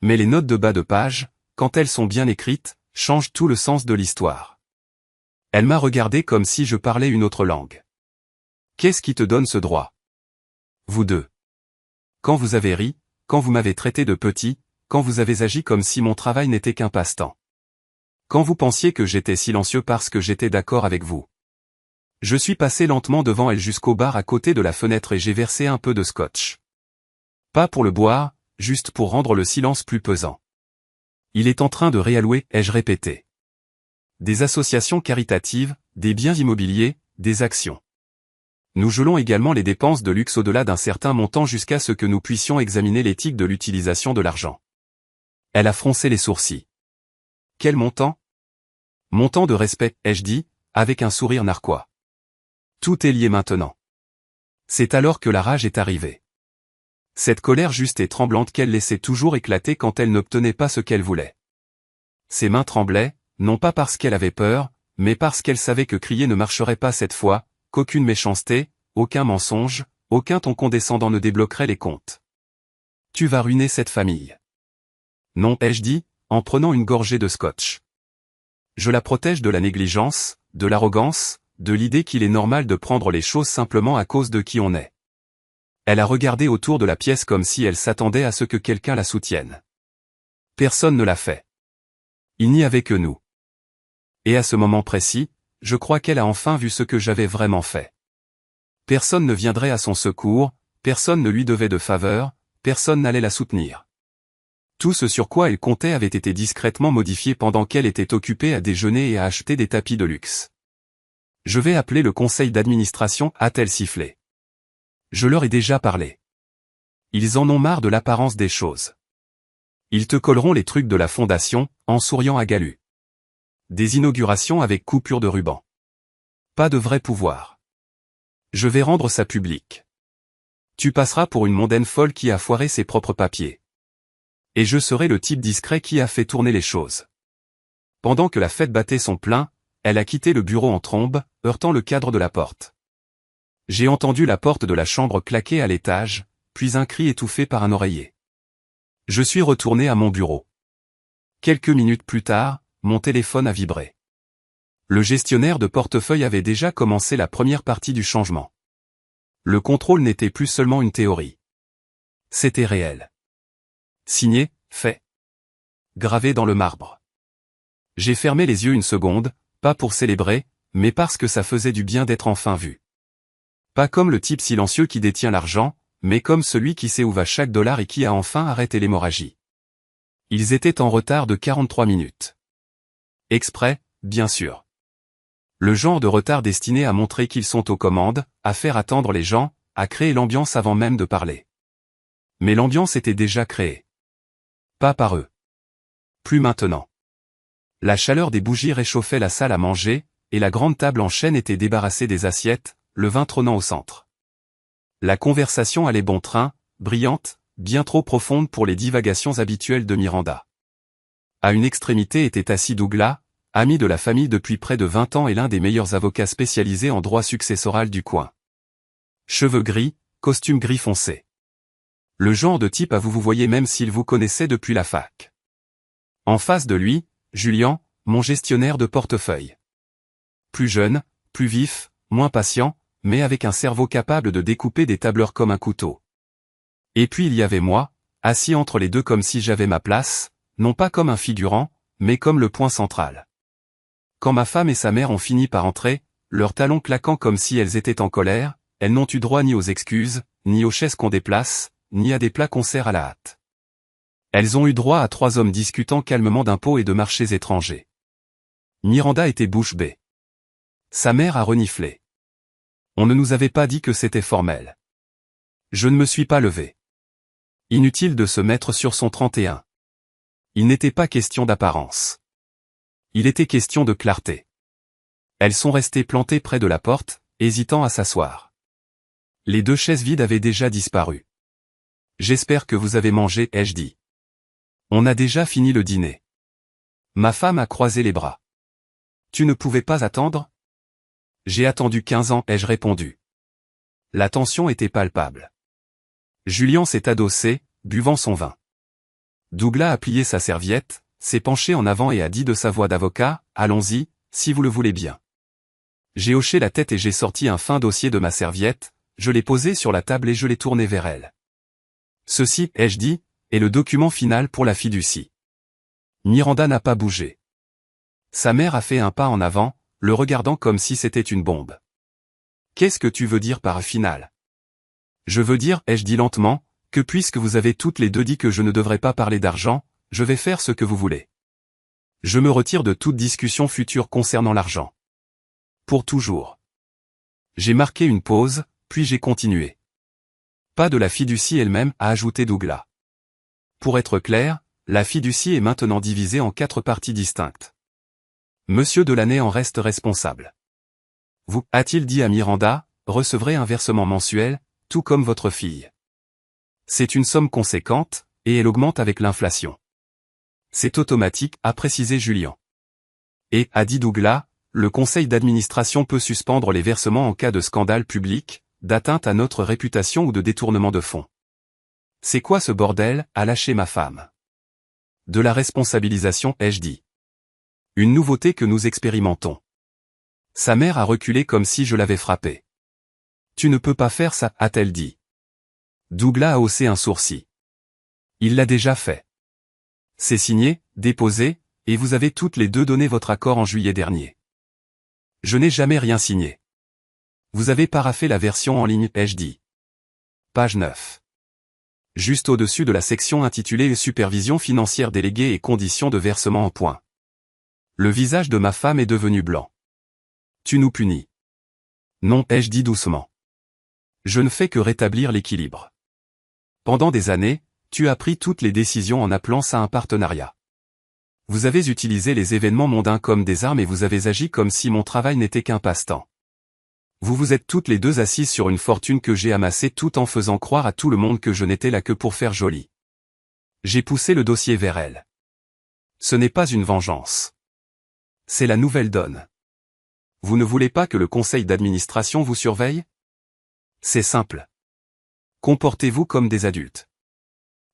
Mais les notes de bas de page, quand elles sont bien écrites, changent tout le sens de l'histoire. Elle m'a regardé comme si je parlais une autre langue. Qu'est-ce qui te donne ce droit? Vous deux. Quand vous avez ri, quand vous m'avez traité de petit, quand vous avez agi comme si mon travail n'était qu'un passe-temps. Quand vous pensiez que j'étais silencieux parce que j'étais d'accord avec vous. Je suis passé lentement devant elle jusqu'au bar à côté de la fenêtre et j'ai versé un peu de scotch. Pas pour le boire, juste pour rendre le silence plus pesant. Il est en train de réallouer, ai-je répété. Des associations caritatives, des biens immobiliers, des actions. Nous gelons également les dépenses de luxe au-delà d'un certain montant jusqu'à ce que nous puissions examiner l'éthique de l'utilisation de l'argent. Elle a froncé les sourcils. Quel montant? Montant de respect, ai-je dit, avec un sourire narquois. Tout est lié maintenant. C'est alors que la rage est arrivée. Cette colère juste et tremblante qu'elle laissait toujours éclater quand elle n'obtenait pas ce qu'elle voulait. Ses mains tremblaient, non pas parce qu'elle avait peur, mais parce qu'elle savait que crier ne marcherait pas cette fois, qu'aucune méchanceté, aucun mensonge, aucun ton condescendant ne débloquerait les comptes. Tu vas ruiner cette famille. Non, ai-je dit, en prenant une gorgée de scotch. Je la protège de la négligence, de l'arrogance, de l'idée qu'il est normal de prendre les choses simplement à cause de qui on est. Elle a regardé autour de la pièce comme si elle s'attendait à ce que quelqu'un la soutienne. Personne ne l'a fait. Il n'y avait que nous. Et à ce moment précis, je crois qu'elle a enfin vu ce que j'avais vraiment fait. Personne ne viendrait à son secours, personne ne lui devait de faveur, personne n'allait la soutenir. Tout ce sur quoi elle comptait avait été discrètement modifié pendant qu'elle était occupée à déjeuner et à acheter des tapis de luxe. Je vais appeler le conseil d'administration, a-t-elle sifflé. Je leur ai déjà parlé. Ils en ont marre de l'apparence des choses. Ils te colleront les trucs de la fondation, en souriant à Galu. Des inaugurations avec coupure de ruban. Pas de vrai pouvoir. Je vais rendre ça public. Tu passeras pour une mondaine folle qui a foiré ses propres papiers. Et je serai le type discret qui a fait tourner les choses. Pendant que la fête battait son plein, elle a quitté le bureau en trombe, heurtant le cadre de la porte. J'ai entendu la porte de la chambre claquer à l'étage, puis un cri étouffé par un oreiller. Je suis retourné à mon bureau. Quelques minutes plus tard, mon téléphone a vibré. Le gestionnaire de portefeuille avait déjà commencé la première partie du changement. Le contrôle n'était plus seulement une théorie. C'était réel. Signé, fait. Gravé dans le marbre. J'ai fermé les yeux une seconde, pas pour célébrer, mais parce que ça faisait du bien d'être enfin vu. Pas comme le type silencieux qui détient l'argent, mais comme celui qui sait où va chaque dollar et qui a enfin arrêté l'hémorragie. Ils étaient en retard de 43 minutes. Exprès, bien sûr. Le genre de retard destiné à montrer qu'ils sont aux commandes, à faire attendre les gens, à créer l'ambiance avant même de parler. Mais l'ambiance était déjà créée. Pas par eux. Plus maintenant. La chaleur des bougies réchauffait la salle à manger, et la grande table en chêne était débarrassée des assiettes, le vin trônant au centre. La conversation allait bon train, brillante, bien trop profonde pour les divagations habituelles de Miranda. À une extrémité était assis Douglas, ami de la famille depuis près de 20 ans et l'un des meilleurs avocats spécialisés en droit successoral du coin. Cheveux gris, costume gris foncé. Le genre de type à vous voyez même s'il vous connaissait depuis la fac. En face de lui, Julien, mon gestionnaire de portefeuille. Plus jeune, plus vif, moins patient, mais avec un cerveau capable de découper des tableurs comme un couteau. Et puis il y avait moi, assis entre les deux comme si j'avais ma place, non pas comme un figurant, mais comme le point central. Quand ma femme et sa mère ont fini par entrer, leurs talons claquant comme si elles étaient en colère, elles n'ont eu droit ni aux excuses, ni aux chaises qu'on déplace, ni à des plats qu'on sert à la hâte. Elles ont eu droit à 3 hommes discutant calmement d'impôts et de marchés étrangers. Miranda était bouche bée. Sa mère a reniflé. On ne nous avait pas dit que c'était formel. Je ne me suis pas levé. Inutile de se mettre sur son 31. Il n'était pas question d'apparence. Il était question de clarté. Elles sont restées plantées près de la porte, hésitant à s'asseoir. Les 2 chaises vides avaient déjà disparu. J'espère que vous avez mangé, ai-je dit. On a déjà fini le dîner. Ma femme a croisé les bras. Tu ne pouvais pas attendre ? J'ai attendu 15 ans, ai-je répondu. La tension était palpable. Julien s'est adossé, buvant son vin. Douglas a plié sa serviette, s'est penché en avant et a dit de sa voix d'avocat, « Allons-y, si vous le voulez bien. » J'ai hoché la tête et j'ai sorti un fin dossier de ma serviette, je l'ai posé sur la table et je l'ai tourné vers elle. Ceci, ai-je dit, est le document final pour la fiducie. Miranda n'a pas bougé. Sa mère a fait un pas en avant, le regardant comme si c'était une bombe. Qu'est-ce que tu veux dire par final ? Je veux dire, ai-je dit lentement, que puisque vous avez toutes les deux dit que je ne devrais pas parler d'argent, je vais faire ce que vous voulez. Je me retire de toute discussion future concernant l'argent. Pour toujours. J'ai marqué une pause, puis j'ai continué. Pas de la fiducie elle-même, a ajouté Douglas. Pour être clair, la fiducie est maintenant divisée en 4 parties distinctes. Monsieur Delaney en reste responsable. Vous, a-t-il dit à Miranda, recevrez un versement mensuel, tout comme votre fille. C'est une somme conséquente, et elle augmente avec l'inflation. C'est automatique, a précisé Julien. Et, a dit Douglas, le conseil d'administration peut suspendre les versements en cas de scandale public, d'atteinte à notre réputation ou de détournement de fonds. C'est quoi ce bordel, a lâché ma femme. De la responsabilisation, ai-je dit. Une nouveauté que nous expérimentons. Sa mère a reculé comme si je l'avais frappée. Tu ne peux pas faire ça, a-t-elle dit. Douglas a haussé un sourcil. Il l'a déjà fait. C'est signé, déposé, et vous avez toutes les deux donné votre accord en juillet dernier. Je n'ai jamais rien signé. Vous avez paraphé la version en ligne, ai-je dit. Page 9. Juste au-dessus de la section intitulée Supervision financière déléguée et conditions de versement en points. Le visage de ma femme est devenu blanc. Tu nous punis. Non, ai-je dit doucement. Je ne fais que rétablir l'équilibre. Pendant des années, tu as pris toutes les décisions en appelant ça un partenariat. Vous avez utilisé les événements mondains comme des armes et vous avez agi comme si mon travail n'était qu'un passe-temps. Vous vous êtes toutes les deux assises sur une fortune que j'ai amassée tout en faisant croire à tout le monde que je n'étais là que pour faire joli. J'ai poussé le dossier vers elle. Ce n'est pas une vengeance. C'est la nouvelle donne. Vous ne voulez pas que le conseil d'administration vous surveille? C'est simple. Comportez-vous comme des adultes.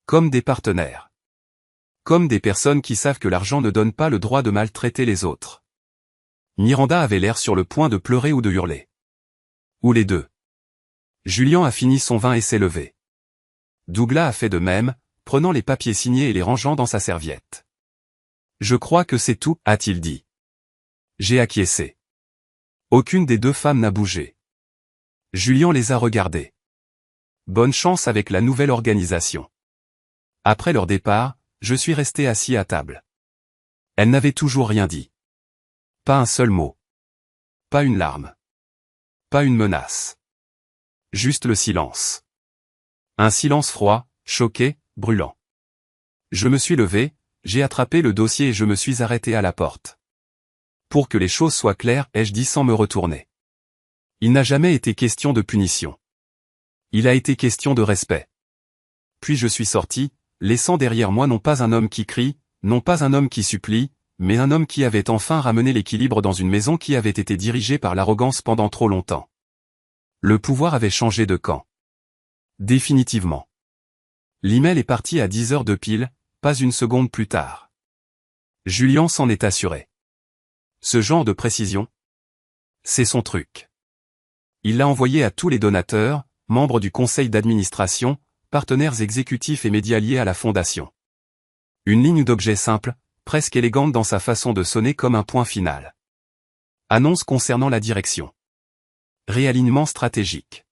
Comme des partenaires. Comme des personnes qui savent que l'argent ne donne pas le droit de maltraiter les autres. Miranda avait l'air sur le point de pleurer ou de hurler. Ou les deux. Julien a fini son vin et s'est levé. Douglas a fait de même, prenant les papiers signés et les rangeant dans sa serviette. Je crois que c'est tout, a-t-il dit. J'ai acquiescé. Aucune des deux femmes n'a bougé. Julien les a regardées. Bonne chance avec la nouvelle organisation. Après leur départ, je suis resté assis à table. Elle n'avait toujours rien dit. Pas un seul mot. Pas une larme. Pas une menace. Juste le silence. Un silence froid, choqué, brûlant. Je me suis levé, j'ai attrapé le dossier et je me suis arrêté à la porte. Pour que les choses soient claires, ai-je dit sans me retourner. Il n'a jamais été question de punition. Il a été question de respect. Puis je suis sorti, laissant derrière moi non pas un homme qui crie, non pas un homme qui supplie, mais un homme qui avait enfin ramené l'équilibre dans une maison qui avait été dirigée par l'arrogance pendant trop longtemps. Le pouvoir avait changé de camp. Définitivement. L'email est parti à 10 heures de pile, pas une seconde plus tard. Julien s'en est assuré. Ce genre de précision, c'est son truc. Il l'a envoyé à tous les donateurs, membres du conseil d'administration, partenaires exécutifs et médias liés à la fondation. Une ligne d'objet simple, presque élégante dans sa façon de sonner comme un point final. Annonce concernant la direction. Réalignement stratégique.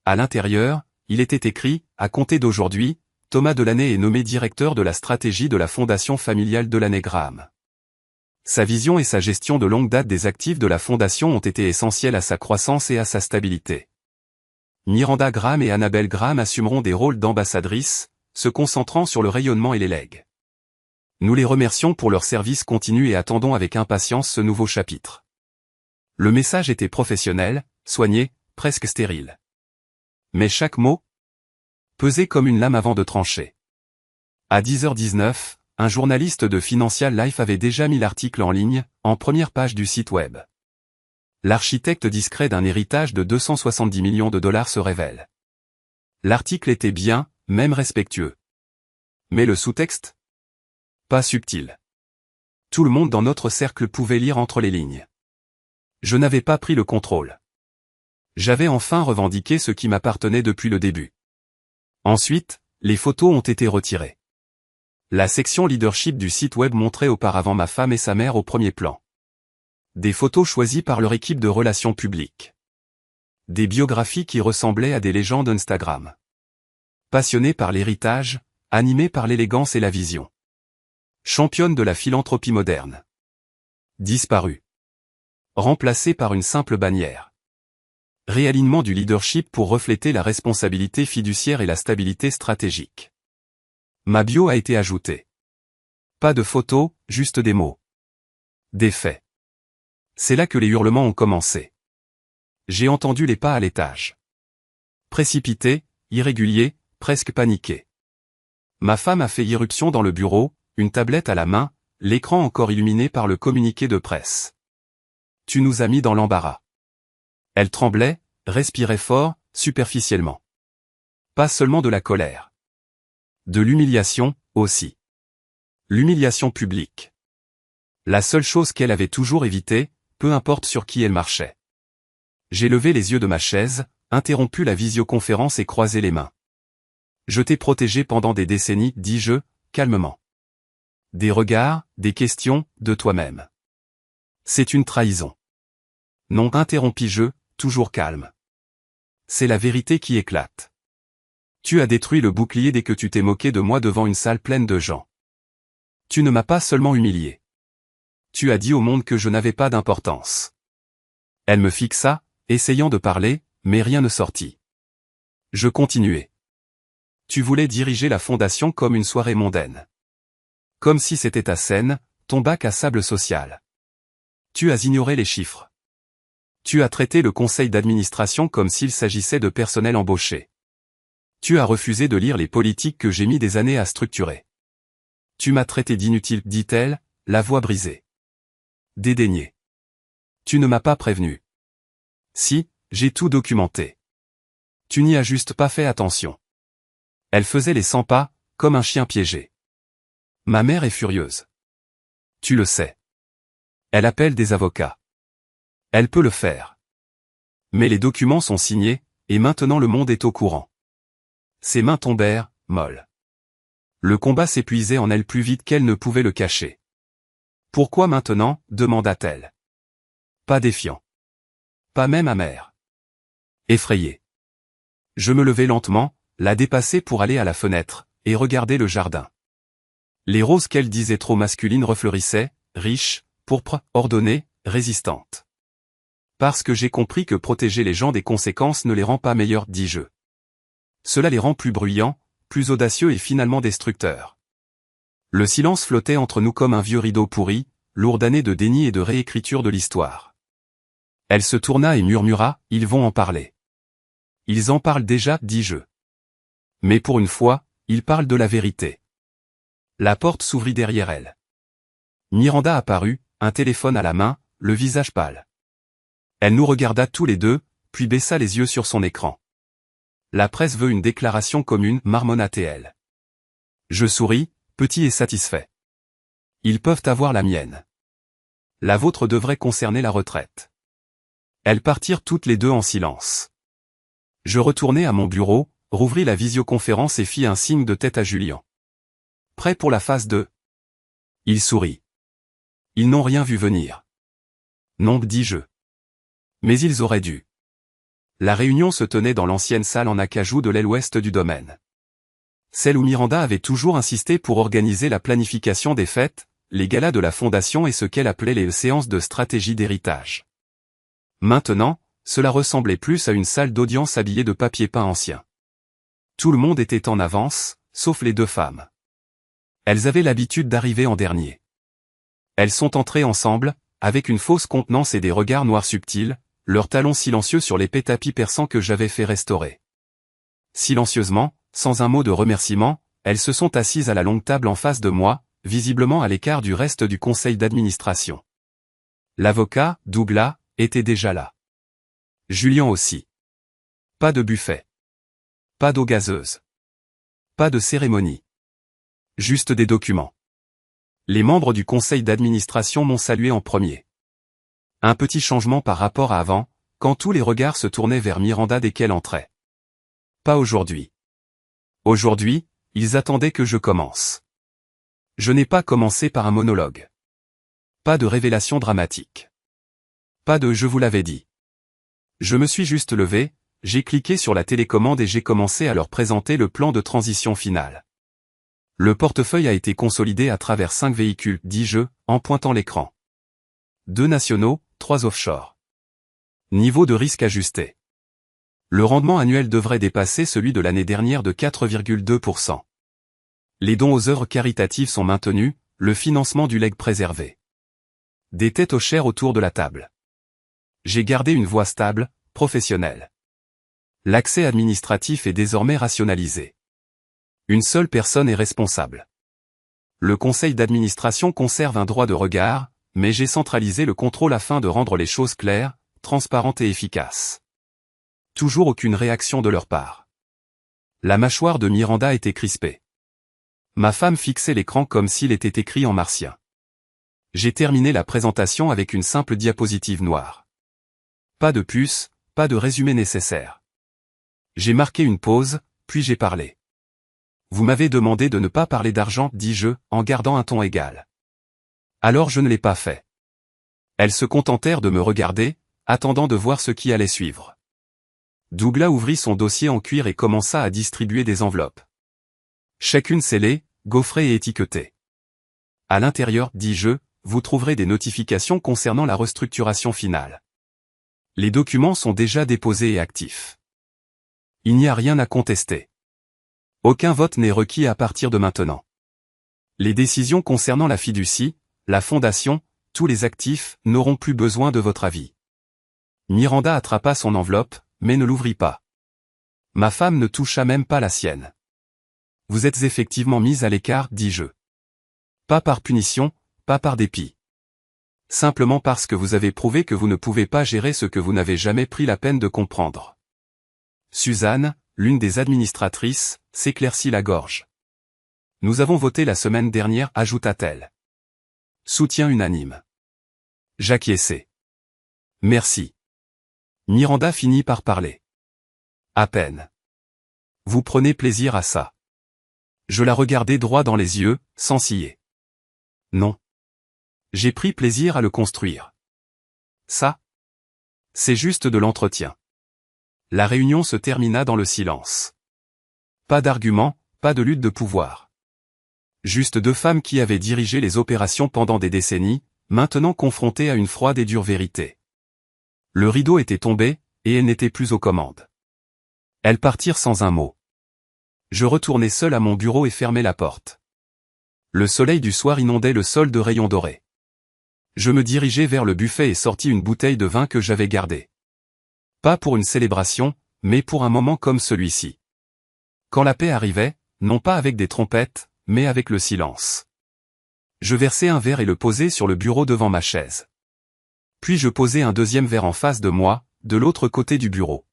À l'intérieur, il était écrit, à compter d'aujourd'hui, Thomas Delaney est nommé directeur de la stratégie de la fondation familiale Delaney Graham. Sa vision et sa gestion de longue date des actifs de la fondation ont été essentielles à sa croissance et à sa stabilité. Miranda Graham et Annabelle Graham assumeront des rôles d'ambassadrices, se concentrant sur le rayonnement et les legs. Nous les remercions pour leur service continu et attendons avec impatience ce nouveau chapitre. Le message était professionnel, soigné, presque stérile. Mais chaque mot pesait comme une lame avant de trancher. À 10h19, un journaliste de Financial Life avait déjà mis l'article en ligne, en première page du site web. L'architecte discret d'un héritage de 270 millions de dollars se révèle. L'article était bien, même respectueux. Mais le sous-texte? Pas subtil. Tout le monde dans notre cercle pouvait lire entre les lignes. Je n'avais pas pris le contrôle. J'avais enfin revendiqué ce qui m'appartenait depuis le début. Ensuite, les photos ont été retirées. La section leadership du site web montrait auparavant ma femme et sa mère au premier plan. Des photos choisies par leur équipe de relations publiques. Des biographies qui ressemblaient à des légendes Instagram. Passionnée par l'héritage, animée par l'élégance et la vision. Championne de la philanthropie moderne. Disparue. Remplacée par une simple bannière. Réalignement du leadership pour refléter la responsabilité fiduciaire et la stabilité stratégique. Ma bio a été ajoutée. Pas de photos, juste des mots. Des faits. C'est là que les hurlements ont commencé. J'ai entendu les pas à l'étage. Précipités, irréguliers, presque paniqués. Ma femme a fait irruption dans le bureau, une tablette à la main, l'écran encore illuminé par le communiqué de presse. Tu nous as mis dans l'embarras. Elle tremblait, respirait fort, superficiellement. Pas seulement de la colère. De l'humiliation, aussi. L'humiliation publique. La seule chose qu'elle avait toujours évitée, peu importe sur qui elle marchait. J'ai levé les yeux de ma chaise, interrompu la visioconférence et croisé les mains. Je t'ai protégé pendant des décennies, dis-je, calmement. Des regards, des questions, de toi-même. C'est une trahison. Non, interrompis-je, toujours calme. C'est la vérité qui éclate. Tu as détruit le bouclier dès que tu t'es moqué de moi devant une salle pleine de gens. Tu ne m'as pas seulement humilié. Tu as dit au monde que je n'avais pas d'importance. Elle me fixa, essayant de parler, mais rien ne sortit. Je continuai. Tu voulais diriger la fondation comme une soirée mondaine. Comme si c'était ta scène, ton bac à sable social. Tu as ignoré les chiffres. Tu as traité le conseil d'administration comme s'il s'agissait de personnel embauché. Tu as refusé de lire les politiques que j'ai mis des années à structurer. Tu m'as traité d'inutile, dit-elle, la voix brisée. Dédaigné. Tu ne m'as pas prévenu. Si, j'ai tout documenté. Tu n'y as juste pas fait attention. Elle faisait les 100 pas, comme un chien piégé. Ma mère est furieuse. Tu le sais. Elle appelle des avocats. Elle peut le faire. Mais les documents sont signés, et maintenant le monde est au courant. Ses mains tombèrent, molles. Le combat s'épuisait en elle plus vite qu'elle ne pouvait le cacher. Pourquoi maintenant, demanda-t-elle. Pas défiant. Pas même amer. Effrayé. Je me levai lentement, la dépassai pour aller à la fenêtre, et regarder le jardin. Les roses qu'elle disait trop masculines refleurissaient, riches, pourpres, ordonnées, résistantes. Parce que j'ai compris que protéger les gens des conséquences ne les rend pas meilleurs, dis-je. Cela les rend plus bruyants, plus audacieux et finalement destructeurs. Le silence flottait entre nous comme un vieux rideau pourri, lourd d'années de déni et de réécriture de l'histoire. Elle se tourna et murmura, « Ils vont en parler. » Ils en parlent déjà, dis-je. Mais pour une fois, ils parlent de la vérité. La porte s'ouvrit derrière elle. Miranda apparut, un téléphone à la main, le visage pâle. Elle nous regarda tous les deux, puis baissa les yeux sur son écran. La presse veut une déclaration commune, marmonna-t-elle. Je souris, petit et satisfait. Ils peuvent avoir la mienne. La vôtre devrait concerner la retraite. Elles partirent toutes les deux en silence. Je retournai à mon bureau, rouvris la visioconférence et fis un signe de tête à Julien. Prêt pour la phase 2. Il sourit. Ils n'ont rien vu venir. Non, dis-je. Mais ils auraient dû. La réunion se tenait dans l'ancienne salle en acajou de l'aile ouest du domaine. Celle où Miranda avait toujours insisté pour organiser la planification des fêtes, les galas de la fondation et ce qu'elle appelait les séances de stratégie d'héritage. Maintenant, cela ressemblait plus à une salle d'audience habillée de papier peint ancien. Tout le monde était en avance, sauf les deux femmes. Elles avaient l'habitude d'arriver en dernier. Elles sont entrées ensemble, avec une fausse contenance et des regards noirs subtils, leurs talons silencieux sur l'épais tapis perçant que j'avais fait restaurer. Silencieusement, sans un mot de remerciement, elles se sont assises à la longue table en face de moi, visiblement à l'écart du reste du conseil d'administration. L'avocat, Douglas, était déjà là. Julien aussi. Pas de buffet. Pas d'eau gazeuse. Pas de cérémonie. Juste des documents. Les membres du conseil d'administration m'ont salué en premier. Un petit changement par rapport à avant, quand tous les regards se tournaient vers Miranda dès qu'elle entrait. Pas aujourd'hui. Aujourd'hui, ils attendaient que je commence. Je n'ai pas commencé par un monologue. Pas de révélation dramatique. Pas de « je vous l'avais dit ». Je me suis juste levé, j'ai cliqué sur la télécommande et j'ai commencé à leur présenter le plan de transition final. Le portefeuille a été consolidé à travers 5 véhicules, dis-je, en pointant l'écran. 2 nationaux, 3 offshore. Niveau de risque ajusté. Le rendement annuel devrait dépasser celui de l'année dernière de 4,2%. Les dons aux œuvres caritatives sont maintenus, le financement du legs préservé. Des têtes aux chairs autour de la table. J'ai gardé une voix stable, professionnelle. L'accès administratif est désormais rationalisé. Une seule personne est responsable. Le conseil d'administration conserve un droit de regard, mais j'ai centralisé le contrôle afin de rendre les choses claires, transparentes et efficaces. Toujours aucune réaction de leur part. La mâchoire de Miranda était crispée. Ma femme fixait l'écran comme s'il était écrit en martien. J'ai terminé la présentation avec une simple diapositive noire. Pas de puce, pas de résumé nécessaire. J'ai marqué une pause, puis j'ai parlé. Vous m'avez demandé de ne pas parler d'argent, dis-je, en gardant un ton égal. Alors je ne l'ai pas fait. Elles se contentèrent de me regarder, attendant de voir ce qui allait suivre. Douglas ouvrit son dossier en cuir et commença à distribuer des enveloppes. Chacune scellée, gaufrée et étiquetée. À l'intérieur, dis-je, vous trouverez des notifications concernant la restructuration finale. Les documents sont déjà déposés et actifs. Il n'y a rien à contester. Aucun vote n'est requis à partir de maintenant. Les décisions concernant la fiducie, la fondation, tous les actifs, n'auront plus besoin de votre avis. Miranda attrapa son enveloppe, mais ne l'ouvrit pas. Ma femme ne toucha même pas la sienne. Vous êtes effectivement mise à l'écart, dis-je. Pas par punition, pas par dépit. Simplement parce que vous avez prouvé que vous ne pouvez pas gérer ce que vous n'avez jamais pris la peine de comprendre. Suzanne, l'une des administratrices, s'éclaircit la gorge. Nous avons voté la semaine dernière, ajouta-t-elle. Soutien unanime. J'acquiesçai. Merci. Miranda finit par parler. À peine. Vous prenez plaisir à ça. Je la regardai droit dans les yeux, sans ciller. Non. J'ai pris plaisir à le construire. Ça? C'est juste de l'entretien. La réunion se termina dans le silence. Pas d'argument, pas de lutte de pouvoir. Juste deux femmes qui avaient dirigé les opérations pendant des décennies, maintenant confrontées à une froide et dure vérité. Le rideau était tombé, et elles n'étaient plus aux commandes. Elles partirent sans un mot. Je retournai seul à mon bureau et fermai la porte. Le soleil du soir inondait le sol de rayons dorés. Je me dirigeai vers le buffet et sortis une bouteille de vin que j'avais gardée. Pas pour une célébration, mais pour un moment comme celui-ci. Quand la paix arrivait, non pas avec des trompettes, mais avec le silence. Je versai un verre et le posai sur le bureau devant ma chaise. Puis je posai un deuxième verre en face de moi, de l'autre côté du bureau.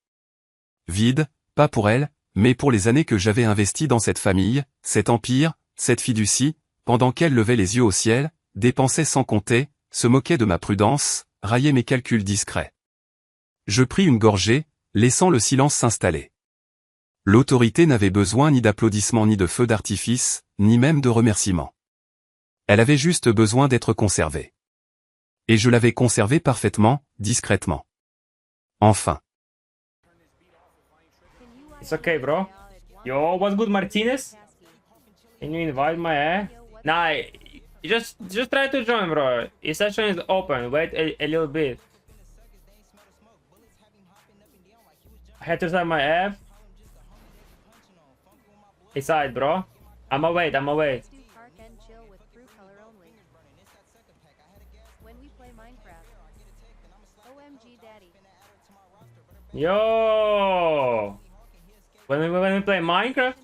Vide, pas pour elle, mais pour les années que j'avais investies dans cette famille, cet empire, cette fiducie, pendant qu'elle levait les yeux au ciel, dépensait sans compter, se moquait de ma prudence, raillait mes calculs discrets. Je pris une gorgée, laissant le silence s'installer. L'autorité n'avait besoin ni d'applaudissements ni de feux d'artifice, ni même de remerciements. Elle avait juste besoin d'être conservée. Et je l'avais conservée parfaitement, discrètement. Enfin. It's okay, bro. Yo, what's good, Martinez? Can you invite my ass? Nah, just try to join, bro. His session is open. Wait a little bit. I had to start my app. It's alright, bro. I'ma wait. Yo! When we play Minecraft?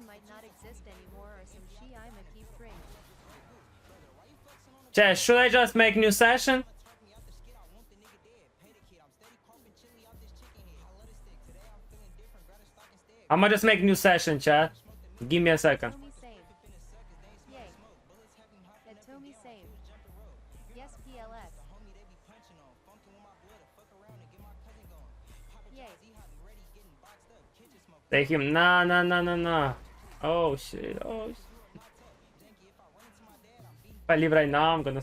Chat, should I just make new session? I'ma just make new session, chat. Give me a second. Take him. Nah. Oh shit. If I leave right now, I'm gonna.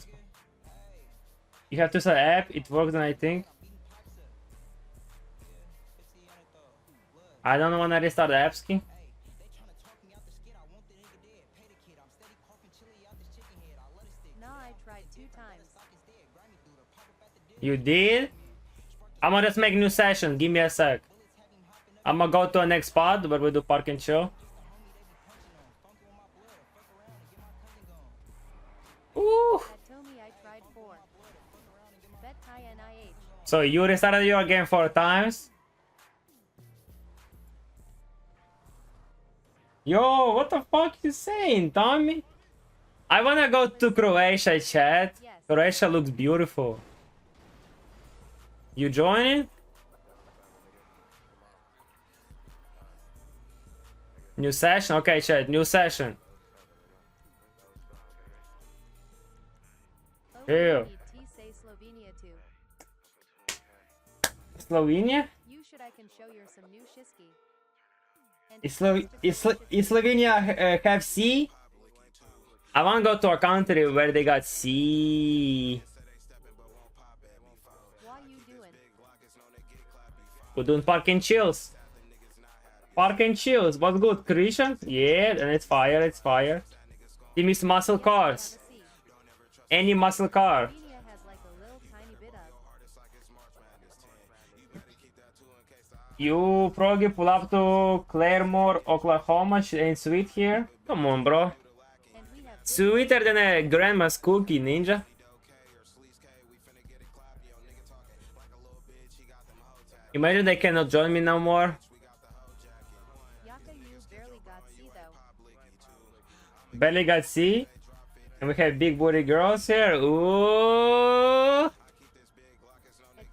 You have to set app. It works, and I think. I don't wanna restart the app ski. You did? I'm gonna just make new session. Give me a sec. I'm gonna go to a next spot where we do park and show. Ooh. So you restarted your game 4 times? Yo, what the fuck you saying, Tommy? I wanna go to Croatia, chat. Croatia looks beautiful. You joining? New session? Okay, chat, new session. Ew. Slovenia too. Slovenia? You should I can show you some new shisky. And Is Slovenia have sea? I wanna go to a country where they got sea. what you doing? We're doing park and chills. Park and chills. What's good, Christian? Yeah, and it's fire, it's fire. Give me some muscle cars. Wanna see? Any muscle car. Slovenia has like a little tiny bit of. You probably pull up to Claremore, Oklahoma. Ain't sweet here. Come on, bro. And we have Sweeter than a grandma's cookie, ninja. Imagine they cannot join me no more. Yaka you barely got C though. Barely got C. And we have big booty girls here. Ooh. And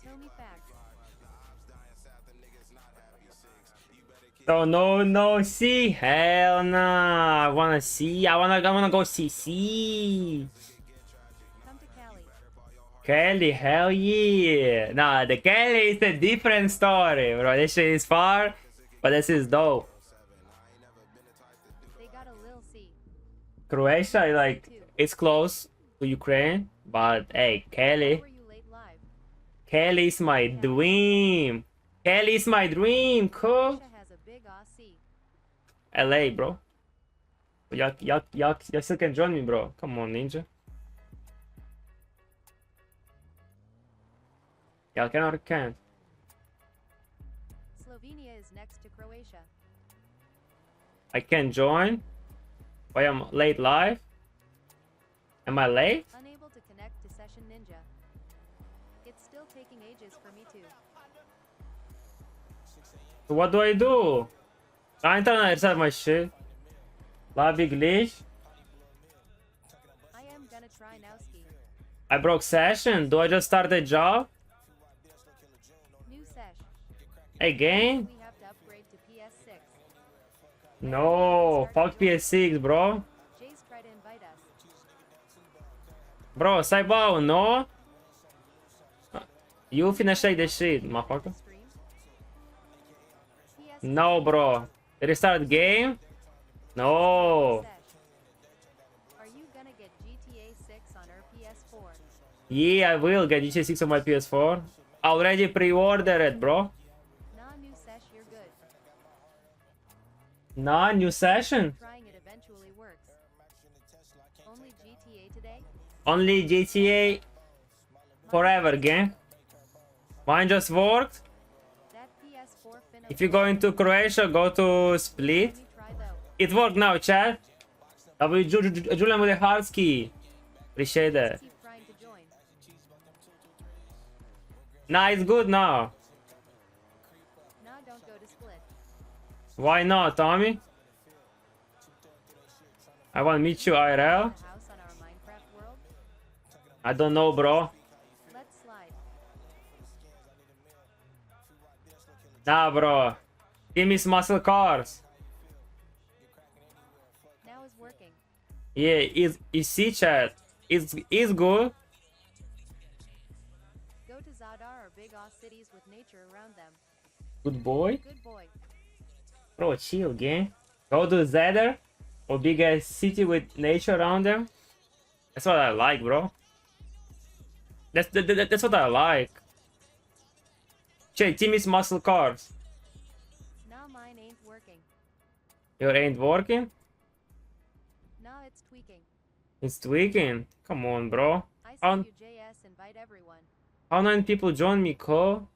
tell me facts. So no C. Hell nah. I wanna see. I wanna go see C. Come to Cali. Kelly, hell yeah. Nah, the Kelly is a different story, bro. This shit is far, but this is dope. They got a little C. Croatia, like, it's close to Ukraine, but hey, Kelly. Were you late live? Kelly is my dream. Kelly is my dream, cool. Croatia has a big C. LA, bro. Y'all still can join me, bro. Come on, ninja. Y'all can or can't? Slovenia is next to Croatia. I can join. Why I'm late live? Am I late? Unable to connect to Session Ninja. It's still taking ages for me too. So what do I do? I'm trying to reset my shit. Lobby glitch. I am gonna try now ski. I broke session. Do I just start a job? New sesh. Again? We have to upgrade to PS6. No. Fuck PS6, bro. Jay's tried to invite us. Bro, sai ball, no? You finish like this shit, motherfucker. Stream. PS No, bro. Restart game? No. sesh. Are you gonna get GTA 6 on our PS4? Yeah, I will get GTA 6 on my PS4. Already pre-ordered it, bro. Nah, new sesh, you're good. Nah, new session. Trying it eventually works. Only GTA today? Only GTA forever, gang. Mine just worked. That PS4 finna. If you go into Croatia, go to Split. Let me try though. It worked now, chat. Julian with the heart key. Appreciate that. Keep trying to join. Nah, it's good now. Nah, don't go to split. Why not, Tommy? I want to meet you IRL. Our house on our Minecraft world? I don't know, bro. Let's slide. Nah, bro. Give me some muscle cars. Now is working. Yeah, is see chat. It's good. Go to Zadar or big Oz cities with nature around them. Good boy. Good boy. Bro, chill, gang. Go to Zedder or big ass city with nature around them. That's what I like, bro. That's what I like. Che, team is muscle cars. Nah, mine ain't working. Your ain't working? Nah, it's tweaking. It's tweaking. Come on, bro. I How, sent you JS, invite everyone. how 9 people join me, Cole?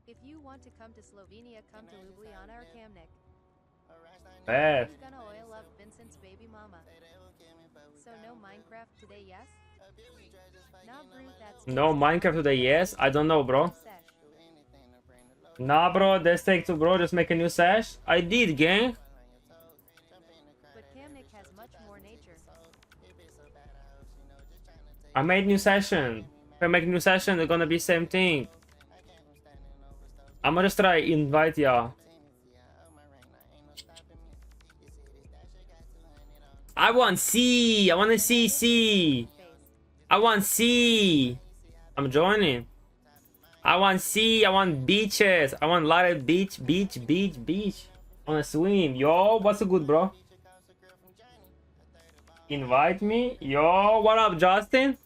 If you want to come to Slovenia, come to Ljubljana or Kamnik. Bad. Who's gonna oil up Vincent's baby mama? So no Minecraft today, yes? Nah, bro, that's No Minecraft today, yes? I don't know, bro. sesh. Nah, bro, that's take two, bro. Just make a new sash. I did, gang. I made new session. If I make new session, it's gonna be same thing. I'm gonna just try invite y'all. I want C. I want to see C. I want C. I'm joining. I want C. I want beaches. I want a lot of beach. I wanna swim. Yo, what's good, bro? Invite me. Yo, what up, Justin?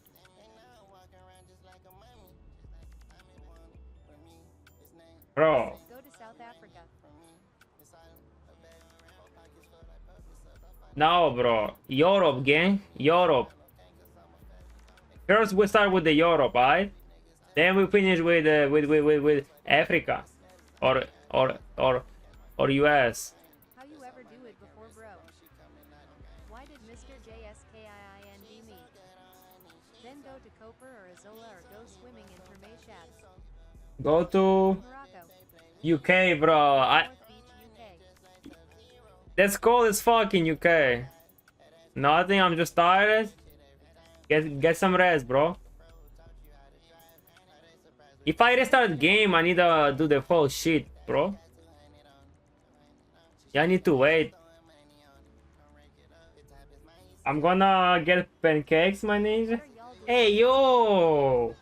Bro. Go to South Africa. No, bro. Europe, gang. Europe. First, we start with the Europe, alright? Then we finish with Africa, or US. How you ever do it before, bro? Why did Mr. JSKIIND me? Then go to Koper or Azola or go swimming in Termeshat. Go to Morocco. UK, bro. North Beach, UK. That's cold as fuck in UK. Nothing. I'm just tired. Get some rest, bro. If I restart game, I need to do the whole shit, bro. Yeah, I need to wait. I'm gonna get pancakes, my ninja. Hey, yo!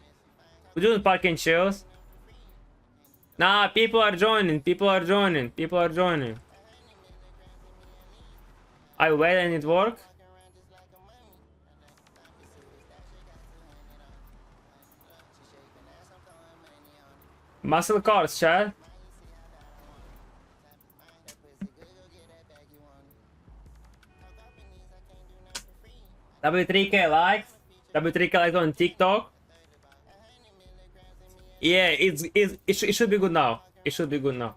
We doing park and chills? Nah, people are joining. I wait and it work. Muscle cars, chat. W3K likes. W3K likes on TikTok. Yeah, it should be good now. It should be good now.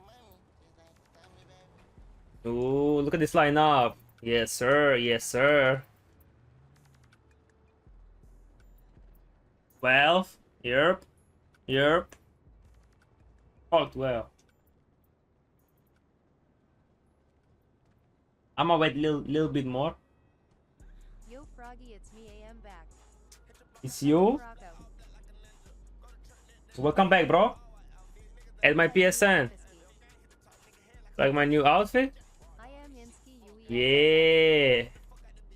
Ooh, look at this lineup. Yes, sir. Yes, sir. 12. Yep. Oh, 12. I'm gonna wait a little bit more. Yo, Froggy, it's me, AM back. It's you. Morocco. Welcome back, bro. At my PSN. Like my new outfit? I am Hinsky, Yeah.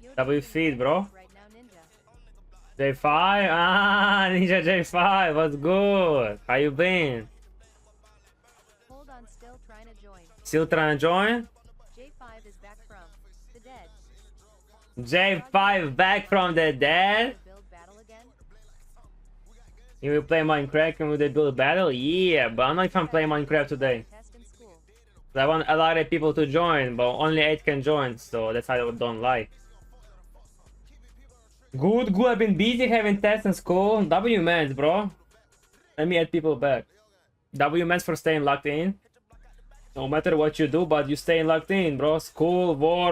Yo, W doing feed, bro. right now, Ninja. J5? Ah, Ninja J5. What's good? How you been? Hold on, still trying to join. Still trying to join? J5 is back from the dead. J5 back from the dead? Build battle again? You will play Minecraft and will they build battle? Yeah, but I'm not if I'm playing Minecraft today. Test in school. I want a lot of people to join, but only 8 can join, so that's why I don't like. Good. I've been busy having tests in school. W-mans, bro. Let me add people back. W-mans for staying locked in. No matter what you do, but you staying locked in, bro. School, work.